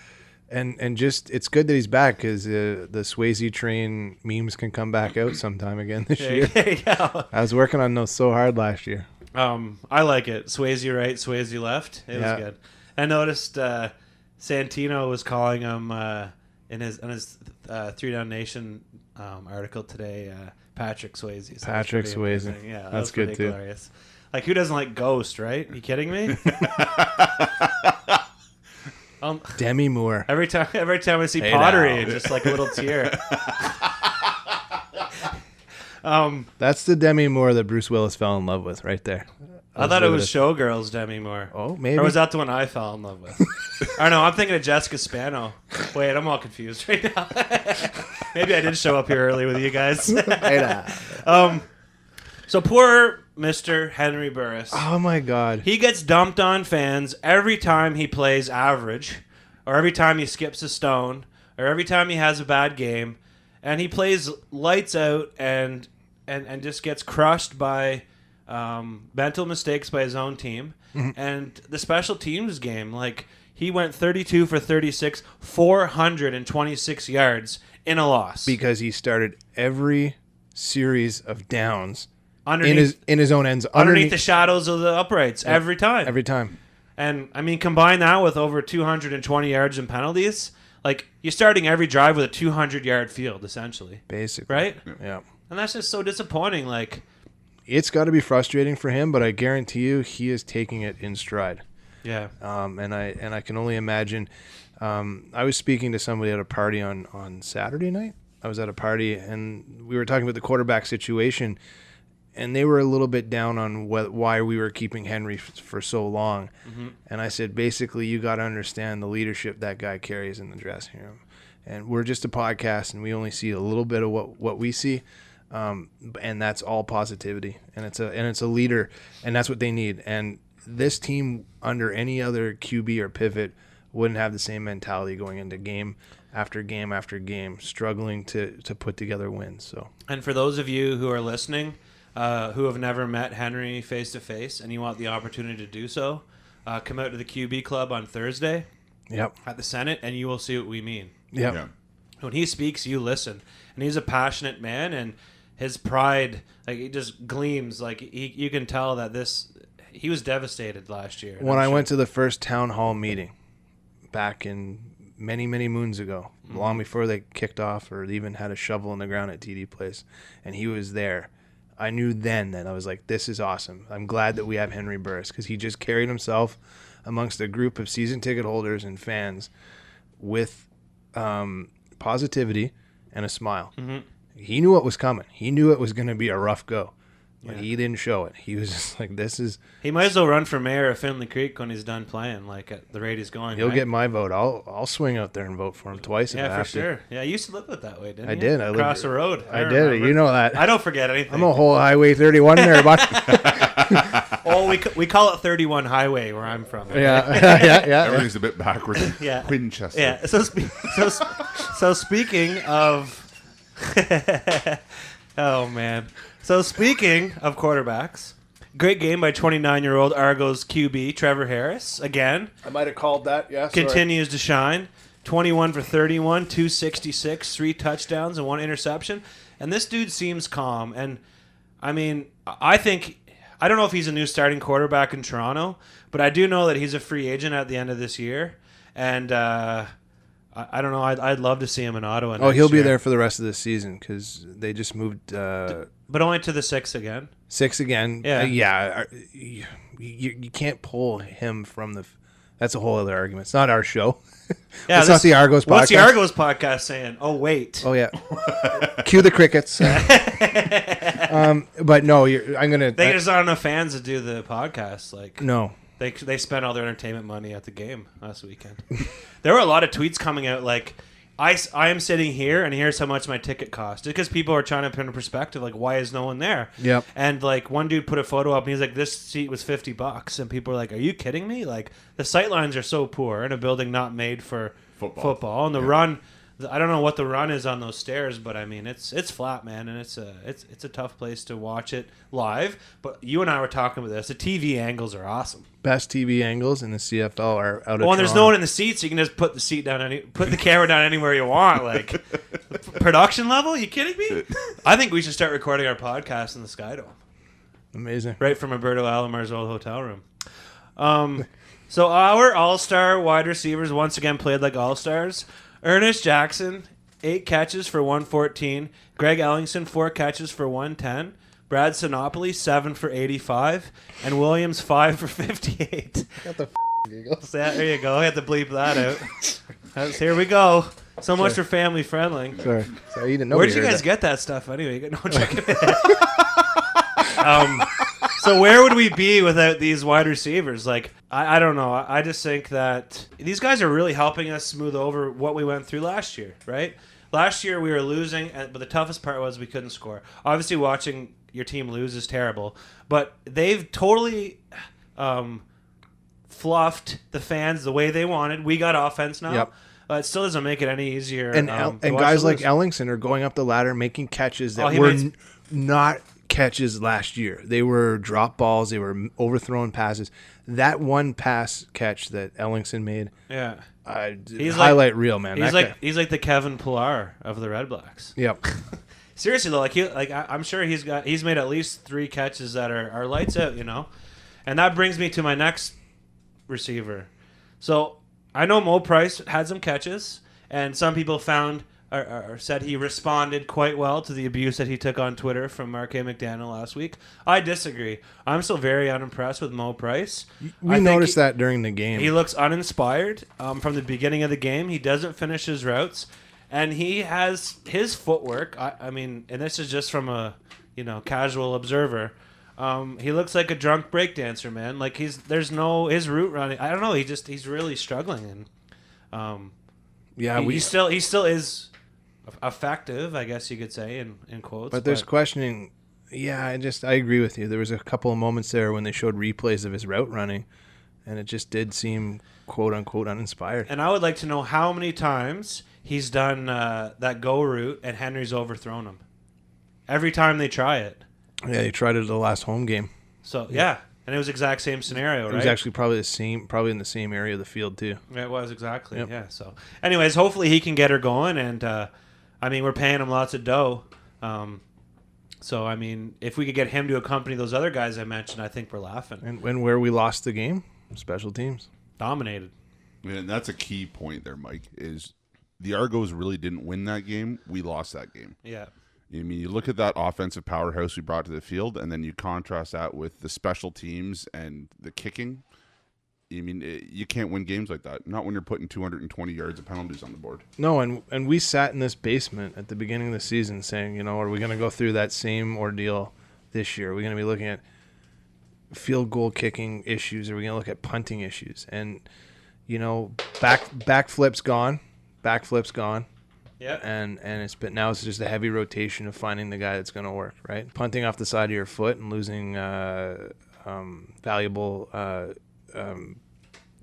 and just it's good that he's back because the Swayze train memes can come back out sometime again this year. Yeah. I was working on those so hard last year. I like it. Swayze right, Swayze left. It was good. I noticed Santino was calling him in his 3 Down Nation article today. Patrick Swayze. So Patrick Swayze. Yeah, that's good too. Hilarious. Like, who doesn't like Ghost, right? You kidding me? Demi Moore. Every time I see pottery, just like a little tear. That's the Demi Moore that Bruce Willis fell in love with, right there. I thought it was Showgirls Demi Moore. Oh, maybe. Or was that the one I fell in love with? I don't know. I'm thinking of Jessica Spano. Wait, I'm all confused right now. Maybe I did show up here early with you guys. So poor Mr. Henry Burris. Oh, my God. He gets dumped on fans every time he plays average, or every time he skips a stone, or every time he has a bad game. And he plays lights out and just gets crushed by mental mistakes by his own team. Mm-hmm. And the special teams game, like, he went 32 for 36, 426 yards in a loss. Because he started every series of downs underneath in his own ends. Underneath the shadows of the uprights, every time. Every time. And, I mean, combine that with over 220 yards in penalties. Like, you're starting every drive with a 200-yard field, essentially. Basically. Right? Yeah. And that's just so disappointing. Like, it's got to be frustrating for him, but I guarantee you he is taking it in stride. Yeah. And I can only imagine. I was speaking to somebody at a party on Saturday night. I was at a party, and we were talking about the quarterback situation, and they were a little bit down on why we were keeping Henry for so long. Mm-hmm. And I said, basically, you got to understand the leadership that guy carries in the dressing room. And we're just a podcast, and we only see a little bit of what we see. And that's all positivity, and it's a leader, and that's what they need. And this team, under any other QB or pivot, wouldn't have the same mentality going into game after game after game, struggling to put together wins. So, and for those of you who are listening, who have never met Henry face to face, and you want the opportunity to do so, come out to the QB Club on Thursday. Yep. At the Senate, and you will see what we mean. Yep. Yeah. When he speaks, you listen, and he's a passionate man, and his pride, like, it just gleams. Like, you can tell that he was devastated last year. When I went to the first town hall meeting back in many, many moons ago, long before they kicked off or even had a shovel in the ground at TD Place, and he was there, I knew then that I was like, this is awesome. I'm glad that we have Henry Burris, because he just carried himself amongst a group of season ticket holders and fans with positivity and a smile. Mm-hmm. He knew what was coming. He knew it was going to be a rough go, but he didn't show it. He was just like, this is... He might as well run for mayor of Findlay Creek when he's done playing, like, at the rate he's going. He'll get my vote. I'll swing out there and vote for him twice if I have to. Yeah, for sure. Yeah, you used to live it that way, didn't you? I did. Across the road. I did. You know that. I don't forget anything. I'm a whole Highway 31 there, bud. Oh, we call it 31 Highway where I'm from. Yeah. Everything's a bit backwards. Yeah. Winchester. Yeah. So speaking of... Oh, man. So speaking of quarterbacks, great game by 29-year-old Argos QB Trevor Harris. Again. I might have called that, yeah. Continues to shine. 21 for 31, 266, 3 touchdowns, and 1 interception. And this dude seems calm. And, I mean, I don't know if he's a new starting quarterback in Toronto, but I do know that he's a free agent at the end of this year. And I don't know. I'd love to see him in Ottawa. Oh, he'll be there for the rest of the season because they just moved. But only to the 6 again. 6 again. Yeah. You can't pull him from the. That's a whole other argument. It's not our show. Yeah, it's not the Argos podcast. What's the Argos podcast saying? Oh, wait. Oh, yeah. Cue the crickets. But no, I'm gonna. They just aren't enough fans to do the podcast. Like, no. They spent all their entertainment money at the game last weekend. There were a lot of tweets coming out like, I am sitting here and here's how much my ticket cost. Just because people are trying to put in perspective, like, why is no one there? Yep. And, like, one dude put a photo up and he's like, this seat was $50. And people are like, are you kidding me? Like, the sight lines are so poor in a building not made for football. And the run, I don't know what the run is on those stairs, but I mean it's flat, man, and it's a tough place to watch it live. But you and I were talking about this. The TV angles are awesome. Best TV angles in the CFL are out of Well, and there's Toronto. no one in the seats. You can just put the camera down anywhere you want. Like production level, you kidding me? I think we should start recording our podcast in the Skydome. Amazing. Right from Roberto Alomar's old hotel room. So our all-star wide receivers once again played like all-stars. Ernest Jackson, 8 catches for 114. Greg Ellingson, 4 catches for 110. Brad Sinopoli, 7 for 85. And Williams, 5 for 58. Got the giggles. There you go. I had to bleep that out. Here we go. So much for family friendly. Sorry, you didn't know. Where did you guys get that stuff anyway? No, check it. So where would we be without these wide receivers? Like, I don't know. I just think that these guys are really helping us smooth over what we went through last year, right? Last year we were losing, but the toughest part was we couldn't score. Obviously, watching your team lose is terrible, but they've totally fluffed the fans the way they wanted. We got offense now. Yep. It still doesn't make it any easier. And guys like Ellingson are going up the ladder, making catches that were not catches last year. They were drop balls. They were overthrown passes. That one pass catch that Ellingson made, yeah, he's highlight reel, man. He's like the Kevin Pillar of the Red Blacks. Yep. Seriously though, I'm sure he's made at least 3 catches that are lights out, you know, and that brings me to my next receiver. So I know Mo Price had some catches, and some people found or said he responded quite well to the abuse that he took on Twitter from Mark A. McDaniel last week. I disagree. I'm still very unimpressed with Mo Price. We noticed that during the game. He looks uninspired from the beginning of the game. He doesn't finish his routes, and he has his footwork. I mean, and this is just from a casual observer. He looks like a drunk breakdancer, man. Like his route running. I don't know. He's really struggling, and he still is effective, I guess you could say, in quotes. But there's questioning. Yeah, I agree with you. There was a couple of moments there when they showed replays of his route running, and it just did seem quote unquote uninspired. And I would like to know how many times he's done that go route and Henry's overthrown him. Every time they try it. Yeah, they tried it at the last home game. So yeah, and it was the exact same scenario, right? It was actually probably in the same area of the field too. Yeah, it was exactly. Yep. Yeah. So, anyways, hopefully he can get her going, and I mean we're paying him lots of dough. So I mean, if we could get him to accompany those other guys I mentioned, I think we're laughing. And where we lost the game, special teams dominated. And that's a key point there, Mike. Is the Argos really didn't win that game? We lost that game. Yeah. I mean, you look at that offensive powerhouse we brought to the field, and then you contrast that with the special teams and the kicking. I mean, you can't win games like that. Not when you're putting 220 yards of penalties on the board. No, and we sat in this basement at the beginning of the season saying, are we going to go through that same ordeal this year? Are we going to be looking at field goal kicking issues? Are we going to look at punting issues? And, backflip's gone. Backflip's gone. Yeah. And now it's just a heavy rotation of finding the guy that's going to work, right? Punting off the side of your foot and losing valuable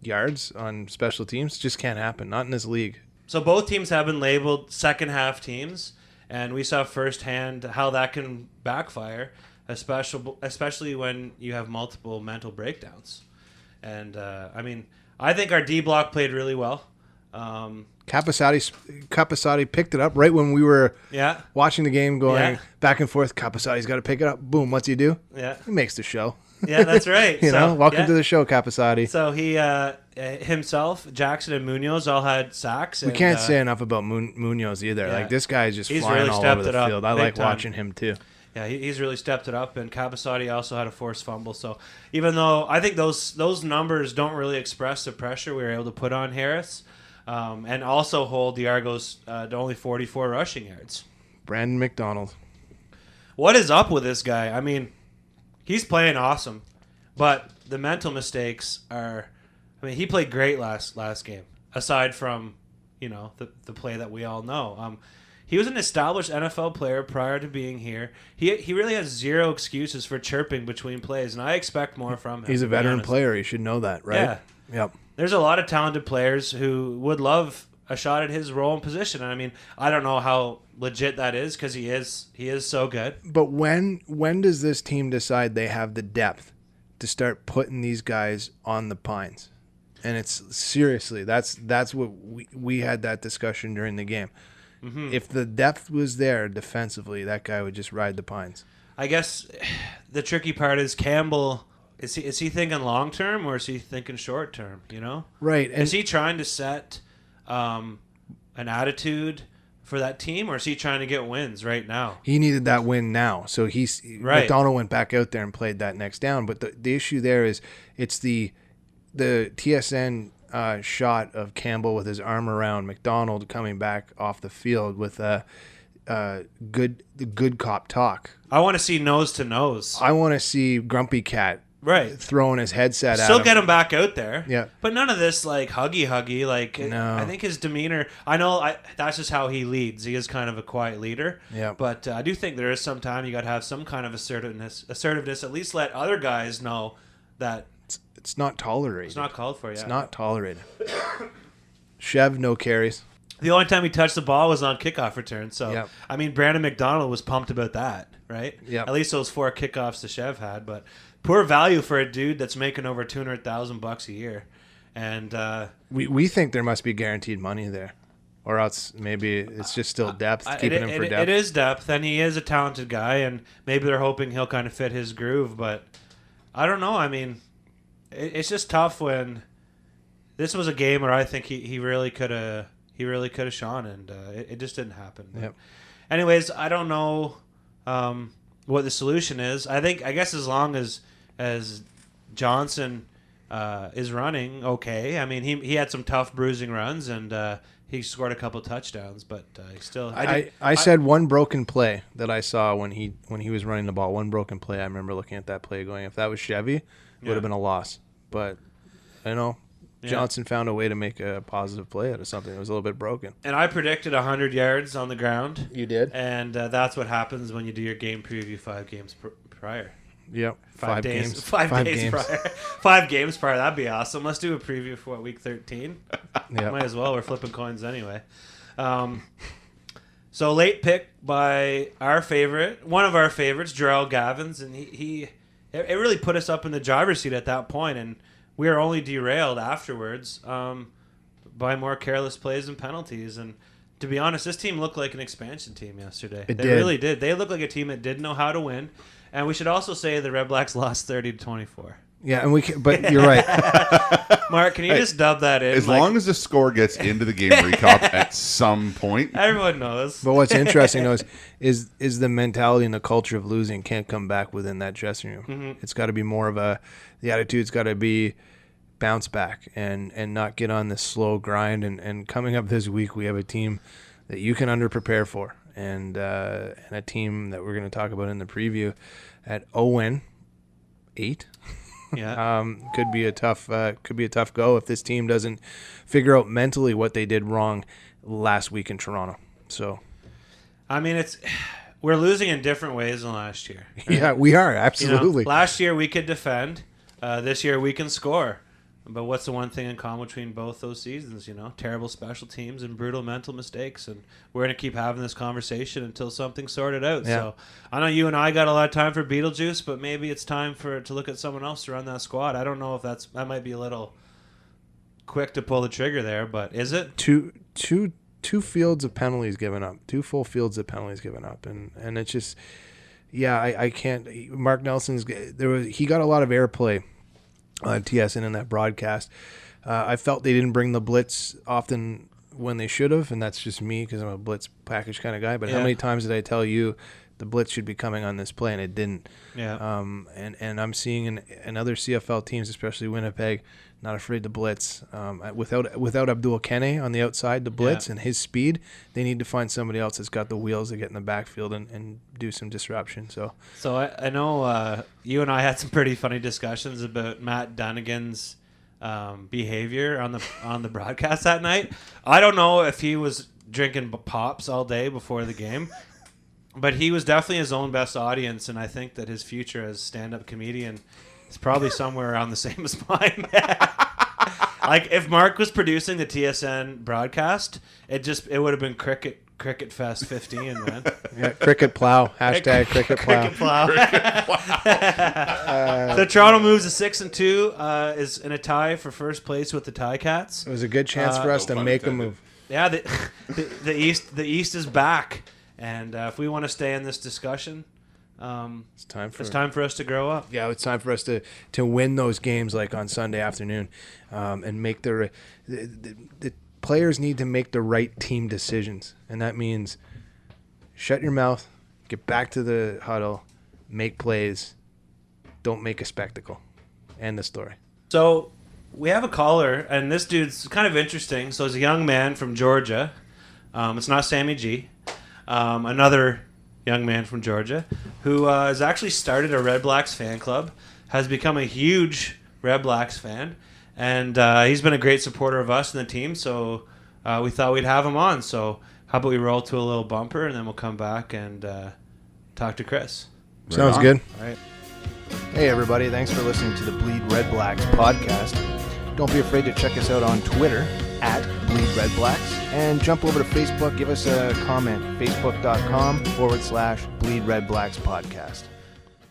yards on special teams just can't happen. Not in this league. So both teams have been labeled second half teams, and we saw firsthand how that can backfire, especially when you have multiple mental breakdowns. And I mean, I think our D block played really well. Capasati picked it up right when we were watching the game going back and forth. Capasati's got to pick it up. Boom, what's he do? Yeah. He makes the show. Yeah, that's right. Welcome to the show, Capasati. So he himself, Jackson, and Munoz all had sacks. We can't say enough about Munoz either. Yeah. Like, this guy is just He's flying really all stepped over it the up field. I big like time. watching him too. Yeah, he's really stepped it up, and Capasati also had a forced fumble. So even though I think those numbers don't really express the pressure we were able to put on Harris, and also hold the Argos to only 44 rushing yards. Brandon McDonald. What is up with this guy? I mean, he's playing awesome, but the mental mistakes are. I mean, he played great last game. Aside from, the play that we all know. He was an established NFL player prior to being here. He really has zero excuses for chirping between plays, and I expect more from him. He's a veteran player. He should know that, right? Yeah. Yep. There's a lot of talented players who would love a shot at his role and position. And I mean, I don't know how legit that is because he is so good. But when does this team decide they have the depth to start putting these guys on the pines? And it's seriously, that's what we had that discussion during the game. Mm-hmm. If the depth was there defensively, that guy would just ride the pines. I guess the tricky part is Campbell. Is he thinking long term or is he thinking short term? You know, right? And is he trying to set an attitude for that team, or is he trying to get wins right now? He needed that win now, so right. McDonald went back out there and played that next down. But the issue there is it's the TSN shot of Campbell with his arm around McDonald coming back off the field with good cop talk. I want to see nose to nose. I want to see Grumpy Cat throwing his headset at him. Still get him back out there. Yeah. But none of this like huggy. Like no. I think his demeanor. I know that's just how he leads. He is kind of a quiet leader. Yeah. But I do think there is some time you got to have some kind of assertiveness. At least let other guys know that it's not tolerated. It's not called for. Yeah. It's not tolerated. Chev, no carries. The only time he touched the ball was on kickoff return. So, yep. I mean, Brandon McDonald was pumped about that, right? Yeah. At least those 4 kickoffs the Chev had. But poor value for a dude that's making over $200,000 a year. And we think there must be guaranteed money there. Or else maybe it's just still depth, keeping him for depth. It is depth, and he is a talented guy, and maybe they're hoping he'll kind of fit his groove. But I don't know. I mean, it's just tough when this was a game where I think he really could have shone, and it just didn't happen. Yep. Anyways, I don't know what the solution is. I guess as long as Johnson is running okay. I mean, he had some tough bruising runs, and he scored a couple touchdowns, but he still. I said one broken play that I saw when he was running the ball. One broken play. I remember looking at that play, going, if that was Chevy, it would have been a loss. But I know. Johnson found a way to make a positive play out of something that was a little bit broken. And I predicted 100 yards on the ground. You did? And that's what happens when you do your game preview 5 games prior. Yep. 5 days. games. 5 days prior. 5 games prior. That'd be awesome. Let's do a preview for week 13. Yeah. Might as well. We're flipping coins anyway. So late pick by one of our favorites, Jarrell Gavins, and it really put us up in the driver's seat at that point, and we were only derailed afterwards by more careless plays and penalties. And to be honest, this team looked like an expansion team yesterday. They really did. They looked like a team that didn't know how to win. And we should also say the Red Blacks lost 30-24. Yeah, but you're right. Mark, can you just dub that in? As long as the score gets into the game recap at some point. Everyone knows. But what's interesting, though, is the mentality and the culture of losing can't come back within that dressing room. Mm-hmm. It's got to be more of the attitude's got to be bounce back and not get on this slow grind. And coming up this week, we have a team that you can under-prepare for. And a team that we're going to talk about in the preview at 0-8. Yeah. Could be a tough go if this team doesn't figure out mentally what they did wrong last week in Toronto. So, I mean, we're losing in different ways than last year. Right? Yeah, we are absolutely. Last year we could defend. This year we can score. But what's the one thing in common between both those seasons? Terrible special teams and brutal mental mistakes. And we're going to keep having this conversation until something's sorted out. Yeah. So I know you and I got a lot of time for Beetlejuice, but maybe it's time to look at someone else to run that squad. I don't know if that might be a little quick to pull the trigger there, but is it? Two fields of penalties given up. 2 full fields of penalties given up. And it's just, yeah, I can't. Mark Nelson's, he got a lot of airplay on TSN in that broadcast. I felt they didn't bring the blitz often when they should have, and that's just me because I'm a blitz package kind of guy. But how many times did I tell you the blitz should be coming on this play and it didn't? Yeah. And I'm seeing in other CFL teams, especially Winnipeg, not afraid to blitz. Without Abdul Kene on the outside to blitz and his speed, they need to find somebody else that's got the wheels to get in the backfield and do some disruption. So I know you and I had some pretty funny discussions about Matt Dunnigan's behavior on the broadcast that night. I don't know if he was drinking pops all day before the game, but he was definitely his own best audience, and I think that his future as stand-up comedian is probably somewhere around the same as mine. Like if Mark was producing the TSN broadcast, it would have been Cricket Fest 15, man. Yeah, cricket plow. Hashtag cricket plow. Cricket plow. So Toronto moves to 6-2, is in a tie for first place with the Ticats. It was a good chance for us to make a move. Yeah, the East is back, and if we want to stay in this discussion, it's time for us to grow up. Yeah, it's time for us to win those games like on Sunday afternoon, and make the players need to make the right team decisions, and that means shut your mouth, get back to the huddle, make plays, don't make a spectacle. End the story. So we have a caller, and this dude's kind of interesting. So he's a young man from Georgia. It's not Sammy G. Another young man from Georgia who has actually started a Red Blacks fan club, has become a huge Red Blacks fan, and he's been a great supporter of us and the team, so we thought we'd have him on. So how about we roll to a little bumper, and then we'll come back and talk to Chris. Sounds good. All right. Hey, everybody. Thanks for listening to the Bleed Red Blacks podcast. Don't be afraid to check us out on Twitter at BleedRedBlacks, and jump over to Facebook. Give us a comment. Facebook.com/BleedRedBlacks podcast.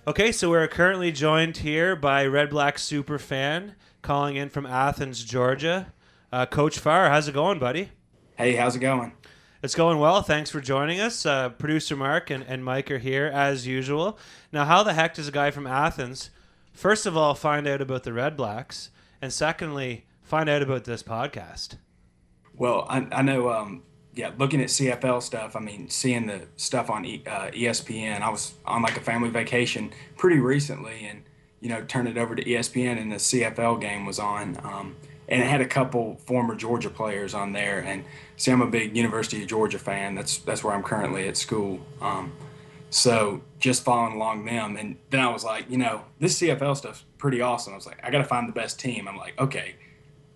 Okay, so we're currently joined here by Red Blacks super fan calling in from Athens, Georgia. Coach Farr, how's it going, buddy? Hey, how's it going? It's going well. Thanks for joining us. Producer Mark and Mike are here as usual. Now, how the heck does a guy from Athens, first of all, find out about the Red Blacks, and secondly, find out about this podcast? Well, I know, looking at CFL stuff, I mean, seeing the stuff on ESPN, I was on like a family vacation pretty recently and, turned it over to ESPN and the CFL game was on. And it had a couple former Georgia players on there. And see, I'm a big University of Georgia fan. That's where I'm currently at school. So just following along them. And then I was like, this CFL stuff's pretty awesome. I was like, I got to find the best team. I'm like, okay,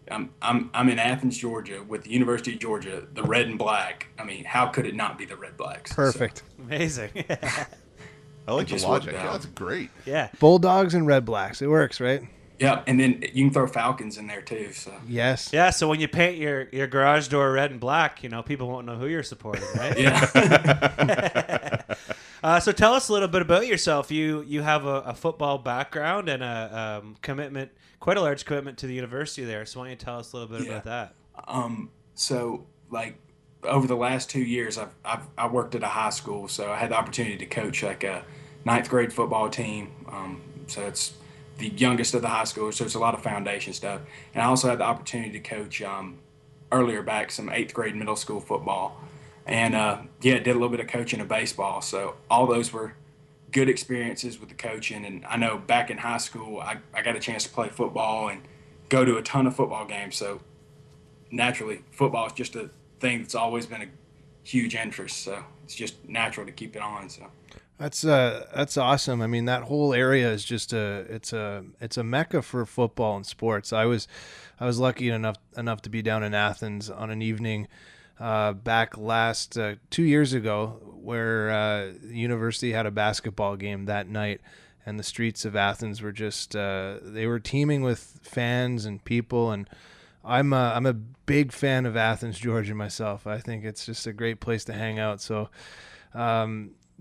I'm in Athens, Georgia with the University of Georgia, the red and black. I mean, how could it not be the Red Blacks? Perfect. So, amazing. I like the logic. Yeah, that's great. Yeah. Bulldogs and Red Blacks. It works, right? Yeah, and then you can throw Falcons in there too. So yes. Yeah, so when you paint your garage door red and black, people won't know who you're supporting, right? Yeah. So tell us a little bit about yourself. You have a football background and a commitment, quite a large commitment to the university there. So why don't you tell us a little bit about that? So like over the last 2 years, I worked at a high school, so I had the opportunity to coach like a 9th grade football team. So it's the youngest of the high school, so it's a lot of foundation stuff. And I also had the opportunity to coach earlier back some 8th grade middle school football. And did a little bit of coaching of baseball. So all those were good experiences with the coaching. And I know back in high school, I got a chance to play football and go to a ton of football games. So naturally, football is just a thing that's always been a huge interest. So it's just natural to keep it on. So. That's awesome. I mean, that whole area is just it's a mecca for football and sports. I was lucky enough to be down in Athens on an evening back last 2 years ago where the university had a basketball game that night, and the streets of Athens were just they were teeming with fans and people, and I'm a big fan of Athens, Georgia myself. I think it's just a great place to hang out. So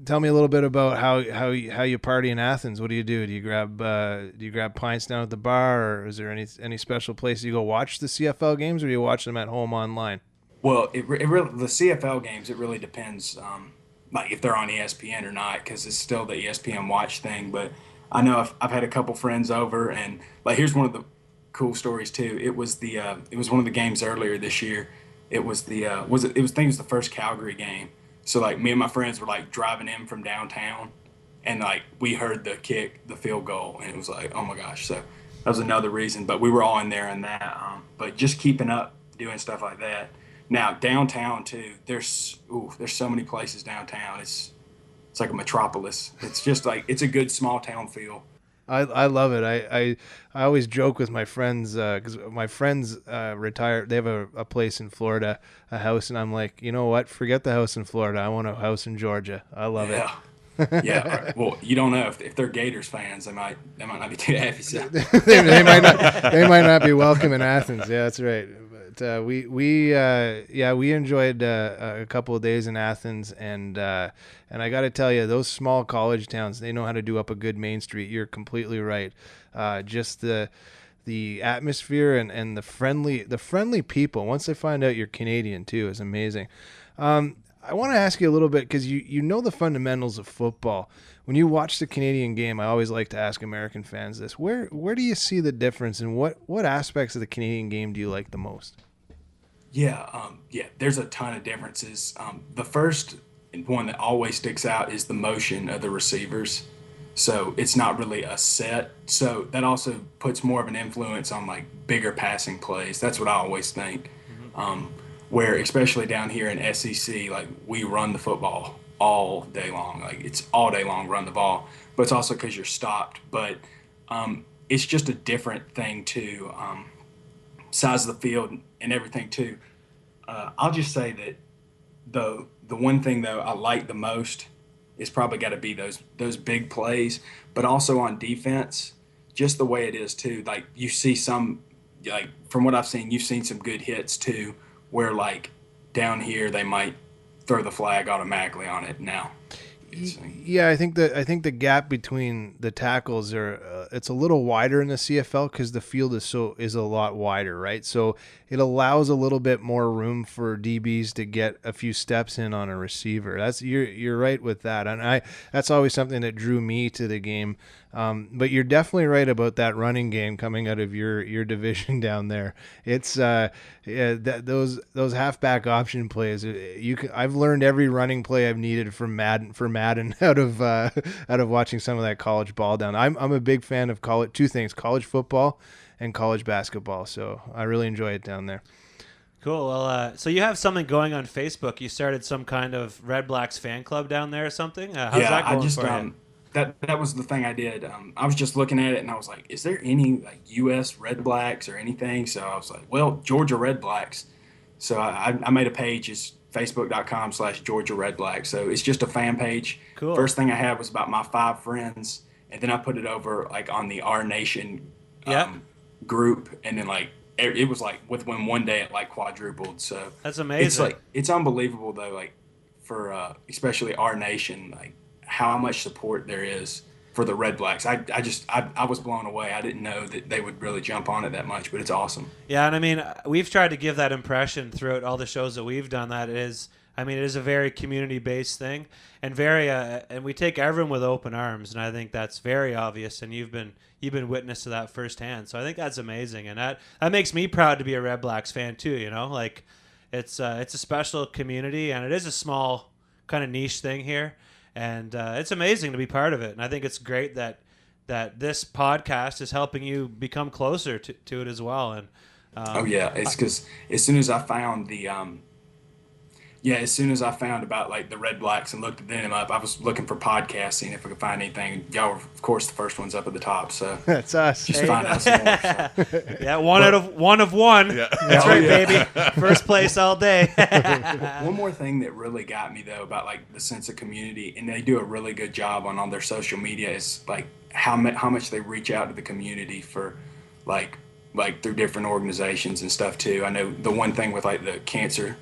tell me a little bit about how you party in Athens. What do? Do you grab pints down at the bar, or is there any special place you go watch the CFL games, or do you watch them at home online? Well, the CFL games, it really depends, like if they're on ESPN or not, because it's still the ESPN Watch thing. But I know I've had a couple friends over, and like here's one of the cool stories too. It was one of the games earlier this year. It was I think it was the first Calgary game. So like me and my friends were like driving in from downtown, and like we heard the kick, the field goal, and it was like, oh my gosh. So that was another reason. But we were all in there in that. But just keeping up, doing stuff like that. Now downtown too, there's so many places downtown. It's like a metropolis. It's just like it's a good small town feel. I love it. I always joke with my friends because my friends retire. They have a place in Florida, a house, and I'm like, you know what? Forget the house in Florida. I want a house in Georgia. I love it. Yeah. Well, you don't know if they're Gators fans, they might not be too happy. So. they might not be welcome in Athens. Yeah, that's right. But we enjoyed a couple of days in Athens, and I got to tell you, those small college towns, they know how to do up a good Main Street. You're completely right. Just the atmosphere and the friendly people. Once they find out you're Canadian too, is amazing. I want to ask you a little bit, because you know the fundamentals of football. When you watch the Canadian game, I always like to ask American fans this: where do you see the difference, and what aspects of the Canadian game do you like the most? Yeah, there's a ton of differences. The first one that always sticks out is the motion of the receivers. So it's not really a set. So that also puts more of an influence on like bigger passing plays. That's what I always think. Where especially down here in SEC, like we run the football all day long. Like it's all day long, run the ball. But it's also because you're stopped. But it's just a different thing too. Size of the field and everything too. I'll just say that the one thing though I like the most is probably got to be those big plays, but also on defense, just the way it is too. Like you see some, like from what I've seen, you've seen some good hits too, where like down here they might throw the flag automatically on it now. Yeah, I think the gap between the tackles it's a little wider in the CFL because the field is a lot wider, right? So it allows a little bit more room for DBs to get a few steps in on a receiver. You're right with that, and that's always something that drew me to the game. But you're definitely right about that running game coming out of your division down there. It's those halfback option plays. I've learned every running play I've needed from Madden out of watching some of that college ball down. I'm a big fan of two things: college football and college basketball. So I really enjoy it down there. Cool. Well, so you have something going on Facebook. You started some kind of Red Blacks fan club down there or something. How's that going for you? That was the thing I did. I was just looking at it and I was like, is there any like U.S. Red Blacks or anything? So I was like, well, Georgia Red Blacks. So I made a page. It's facebook.com/Georgia Red Blacks. So it's just a fan page. Cool. First thing I had was about my 5 friends. And then I put it over like on the Our Nation group. And then like it was like within one day it like quadrupled. So that's amazing. It's unbelievable though, like for especially Our Nation, like how much support there is for the Red Blacks. I was blown away. I didn't know that they would really jump on it that much, but it's awesome. Yeah, and I mean, we've tried to give that impression throughout all the shows that we've done that it is a very community-based thing and and we take everyone with open arms, and I think that's very obvious, and you've been witness to that firsthand. So I think that's amazing, and that makes me proud to be a Red Blacks fan too, you know? Like it's a special community, and it is a small kind of niche thing here. And it's amazing to be part of it. And I think it's great that this podcast is helping you become closer to it as well. And it's because as soon as I found about like the Red Blacks and looked them up, I was looking for podcasts, seeing if I could find anything. Y'all were, of course, the first ones up at the top. So that's us. Just find out some more. So. Yeah, one of one. Yeah. That's right, baby. First place all day. One more thing that really got me though about like the sense of community, and they do a really good job on all their social media, is like how much they reach out to the community for like through different organizations and stuff too. I know the one thing with like the cancer.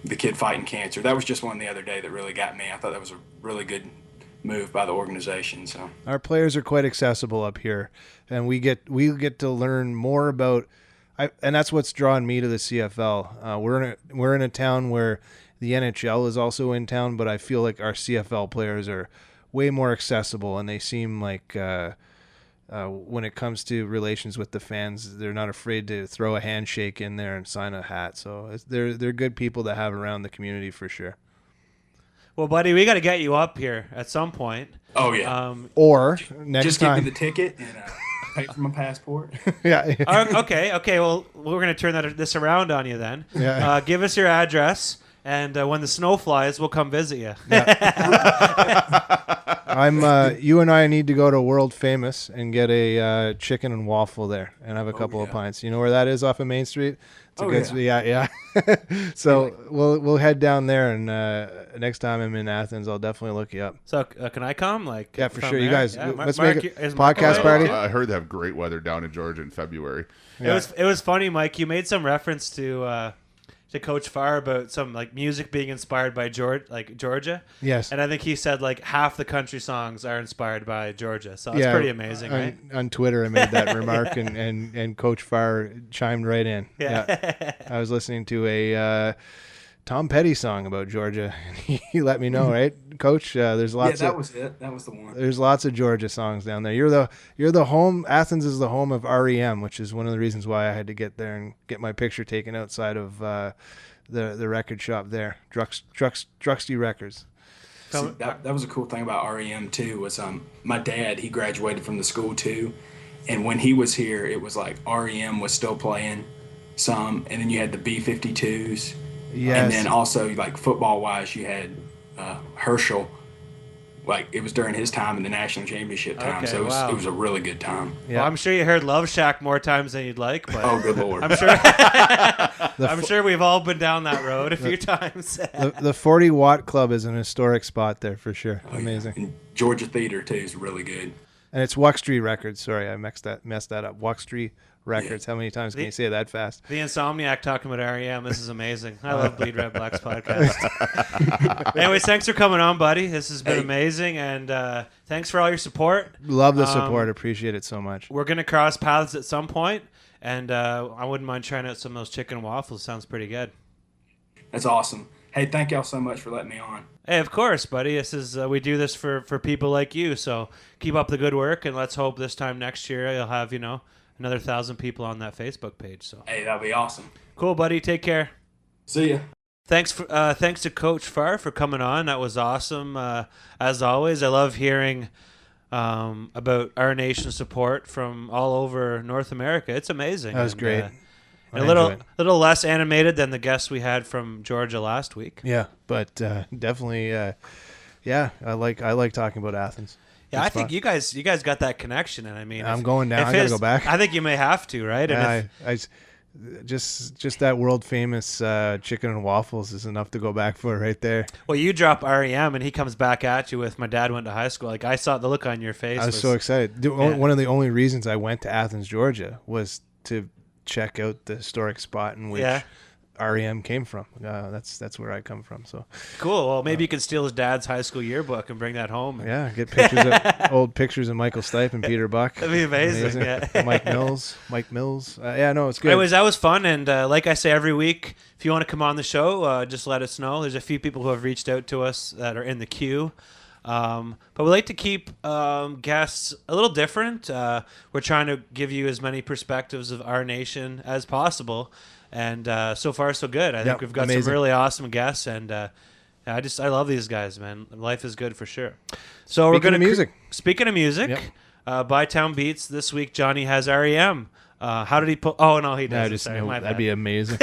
The kid fighting cancer. That was just one the other day that really got me. I thought that was a really good move by the organization. So our players are quite accessible up here, and we get to learn more about. And that's what's drawn me to the CFL. We're in a town where the NHL is also in town, but I feel like our CFL players are way more accessible, and they seem like. When it comes to relations with the fans, they're not afraid to throw a handshake in there and sign a hat. So they're good people to have around the community for sure. Well, buddy, we got to get you up here at some point. Oh yeah. Or next just time. Give me the ticket and pay for my passport. Yeah. Okay. Well, we're gonna turn this around on you then. Yeah. Give us your address. And when the snow flies, we'll come visit you. Yeah. All You and I need to go to World Famous and get a chicken and waffle there, and have a couple of pints. You know where that is off of Main Street? It's yeah. So we'll head down there, and next time I'm in Athens, I'll definitely look you up. So can I come? For sure. there? You guys, Yeah, let's Mark, make a is Mark podcast away? party. I heard they have great weather down in Georgia in February. It was funny, Mike. You made some reference to Coach Farr about some like music being inspired by Georgia. Yes. And I think he said like half the country songs are inspired by Georgia. So it's pretty amazing, right? On Twitter, I made that remark, and Coach Farr chimed right in. Yeah. I was listening to a Tom Petty song about Georgia. He let me know, right, Coach? There's lots. Yeah, that was it. That was the one. There's lots of Georgia songs down there. You're the home. Athens is the home of REM, which is one of the reasons why I had to get there and get my picture taken outside of the record shop there, Druxty Records. See, that was a cool thing about REM too. Was my dad, he graduated from the school too, and when he was here, it was like REM was still playing some, and then you had the B-52s. Yes. And then also, like, football-wise, you had Herschel. Like, it was during his time in the national championship time, so it was a really good time. Yeah. Well, I'm sure you heard Love Shack more times than you'd like, but oh, good Lord. I'm sure we've all been down that road a few times. The 40 Watt Club is an historic spot there for sure. Amazing. And Georgia Theater, too, is really good. And it's Wuxtree Records. Sorry, I messed that up. Wuxtree Records. How many times can you say that fast? The Insomniac talking about REM. This is amazing. I love Bleed Red Blacks podcast. Anyways, thanks for coming on, buddy. This has been amazing, and thanks for all your support. Love the support. Appreciate it so much. We're gonna cross paths at some point, and I wouldn't mind trying out some of those chicken and waffles. Sounds pretty good. That's awesome. Hey, thank y'all so much for letting me on. Hey, of course, buddy. This is we do this for people like you. So keep up the good work, and let's hope this time next year you'll have another 1,000 people on that Facebook page. So hey, that'd be awesome. Cool, buddy. Take care. See ya. Thanks to Coach Farr for coming on. That was awesome. As always, I love hearing about our nation's support from all over North America. It's amazing. That was great. A little less animated than the guests we had from Georgia last week. Yeah, but definitely, I like talking about Athens. Yeah, I think you guys got that connection, and I mean, I'm going down. I gotta go back. I think you may have to, right? Yeah, just that world famous chicken and waffles is enough to go back for right there. Well, you drop REM, and he comes back at you with "My dad went to high school." Like I saw the look on your face. I was so excited. One of the only reasons I went to Athens, Georgia, was to check out the historic spot in which REM came from. That's where I come from. So cool. Well, maybe you can steal his dad's high school yearbook and bring that home. Yeah, get pictures old pictures of Michael Stipe and Peter Buck. That'd be amazing. Yeah. Mike Mills. It's good. Anyways, that was fun, and like I say every week, if you want to come on the show, just let us know. There's a few people who have reached out to us that are in the queue. But we like to keep guests a little different. We're trying to give you as many perspectives of our nation as possible, and so far so good. I think we've got some really awesome guests, and I love these guys, man. Life is good for sure. So we're gonna speaking of music, Bytown Beats this week. Johnny has REM. How did he put? Oh no, he doesn't. That'd be amazing.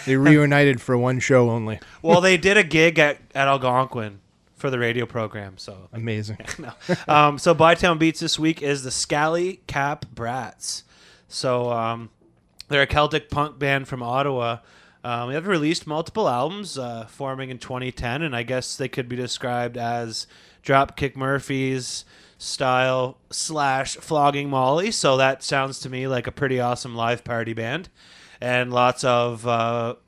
They reunited for one show only. Well, they did a gig at Algonquin for the radio program, so amazing. So Bytown Beats this week is the Scally Cap Brats. So they're a Celtic punk band from Ottawa. They have released multiple albums, forming in 2010, and I guess they could be described as Dropkick Murphys style / Flogging Molly. So that sounds to me like a pretty awesome live party band, and lots of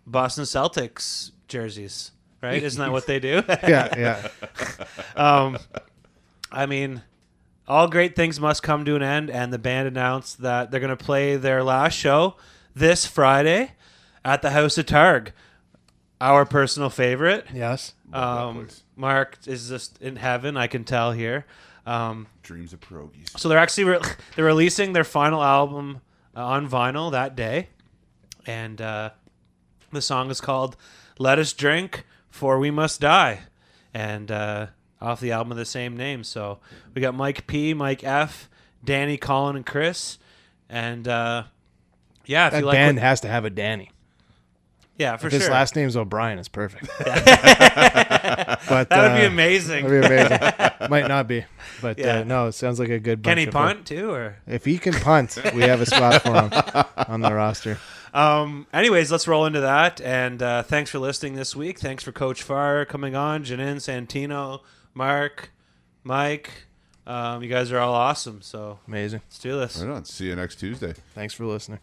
Boston Celtics jerseys. Right? Isn't that what they do? Yeah. I mean, all great things must come to an end, and the band announced that they're going to play their last show this Friday at the House of Targ, our personal favorite. Yes. Mark is just in heaven, I can tell here. Dreams of pierogies. So they're actually they're releasing their final album on vinyl that day, and the song is called "Let Us Drink, For We Must Die," and off the album of the same name. So we got Mike P, Mike F, Danny, Colin, and Chris, and if that you like band has to have a Danny. Yeah, for if sure. his last name's O'Brien, it's perfect. Yeah. But that would be amazing. That'd be amazing. Might not be, but no, it sounds like a good bunch. Can he of punt too, or if he can punt, we have a spot for him on the roster. Anyways, let's roll into that. And thanks for listening this week. Thanks for Coach Farr coming on, Janine, Santino, Mark, Mike. You guys are all awesome. So amazing. Let's do this. Right on. See you next Tuesday. Thanks for listening.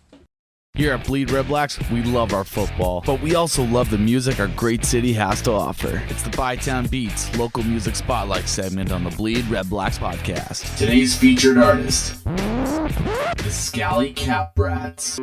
Here at Bleed Red Blacks, we love our football, but we also love the music our great city has to offer. It's the Bytown Beats local music spotlight segment on the Bleed Red Blacks podcast. Today's featured artist, the Scally Cap Brats.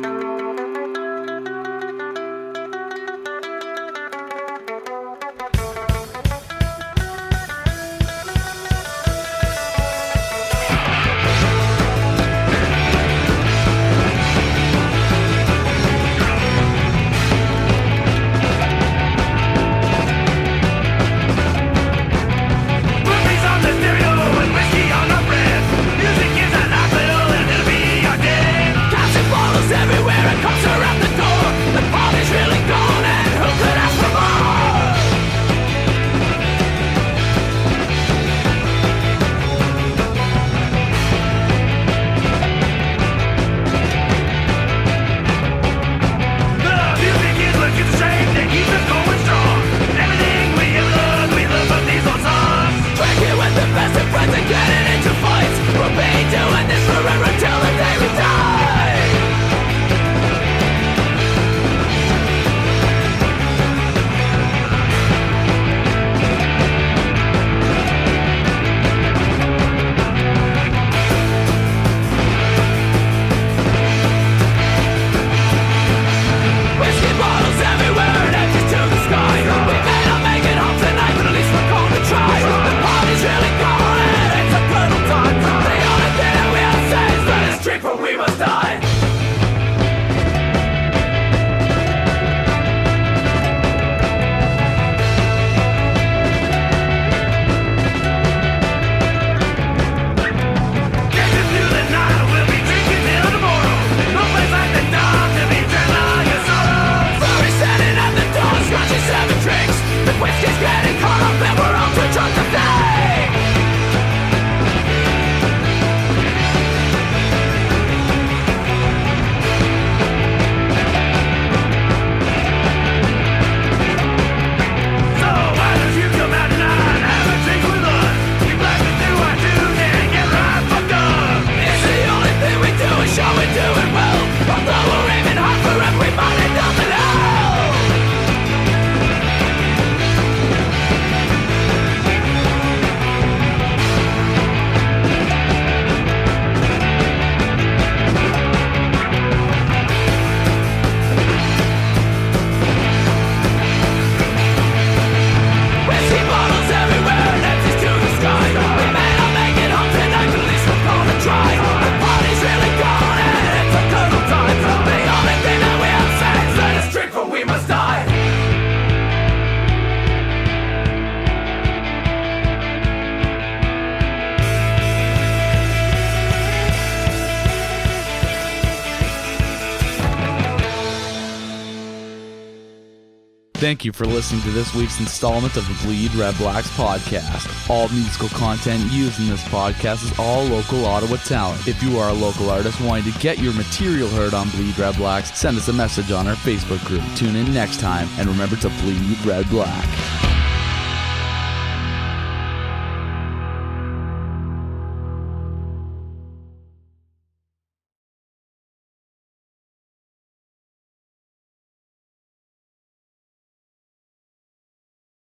Thank you for listening to this week's installment of the Bleed Red Blacks podcast. All musical content used in this podcast is all local Ottawa talent. If you are a local artist wanting to get your material heard on Bleed Red Blacks, send us a message on our Facebook group. Tune in next time, and remember to bleed red black.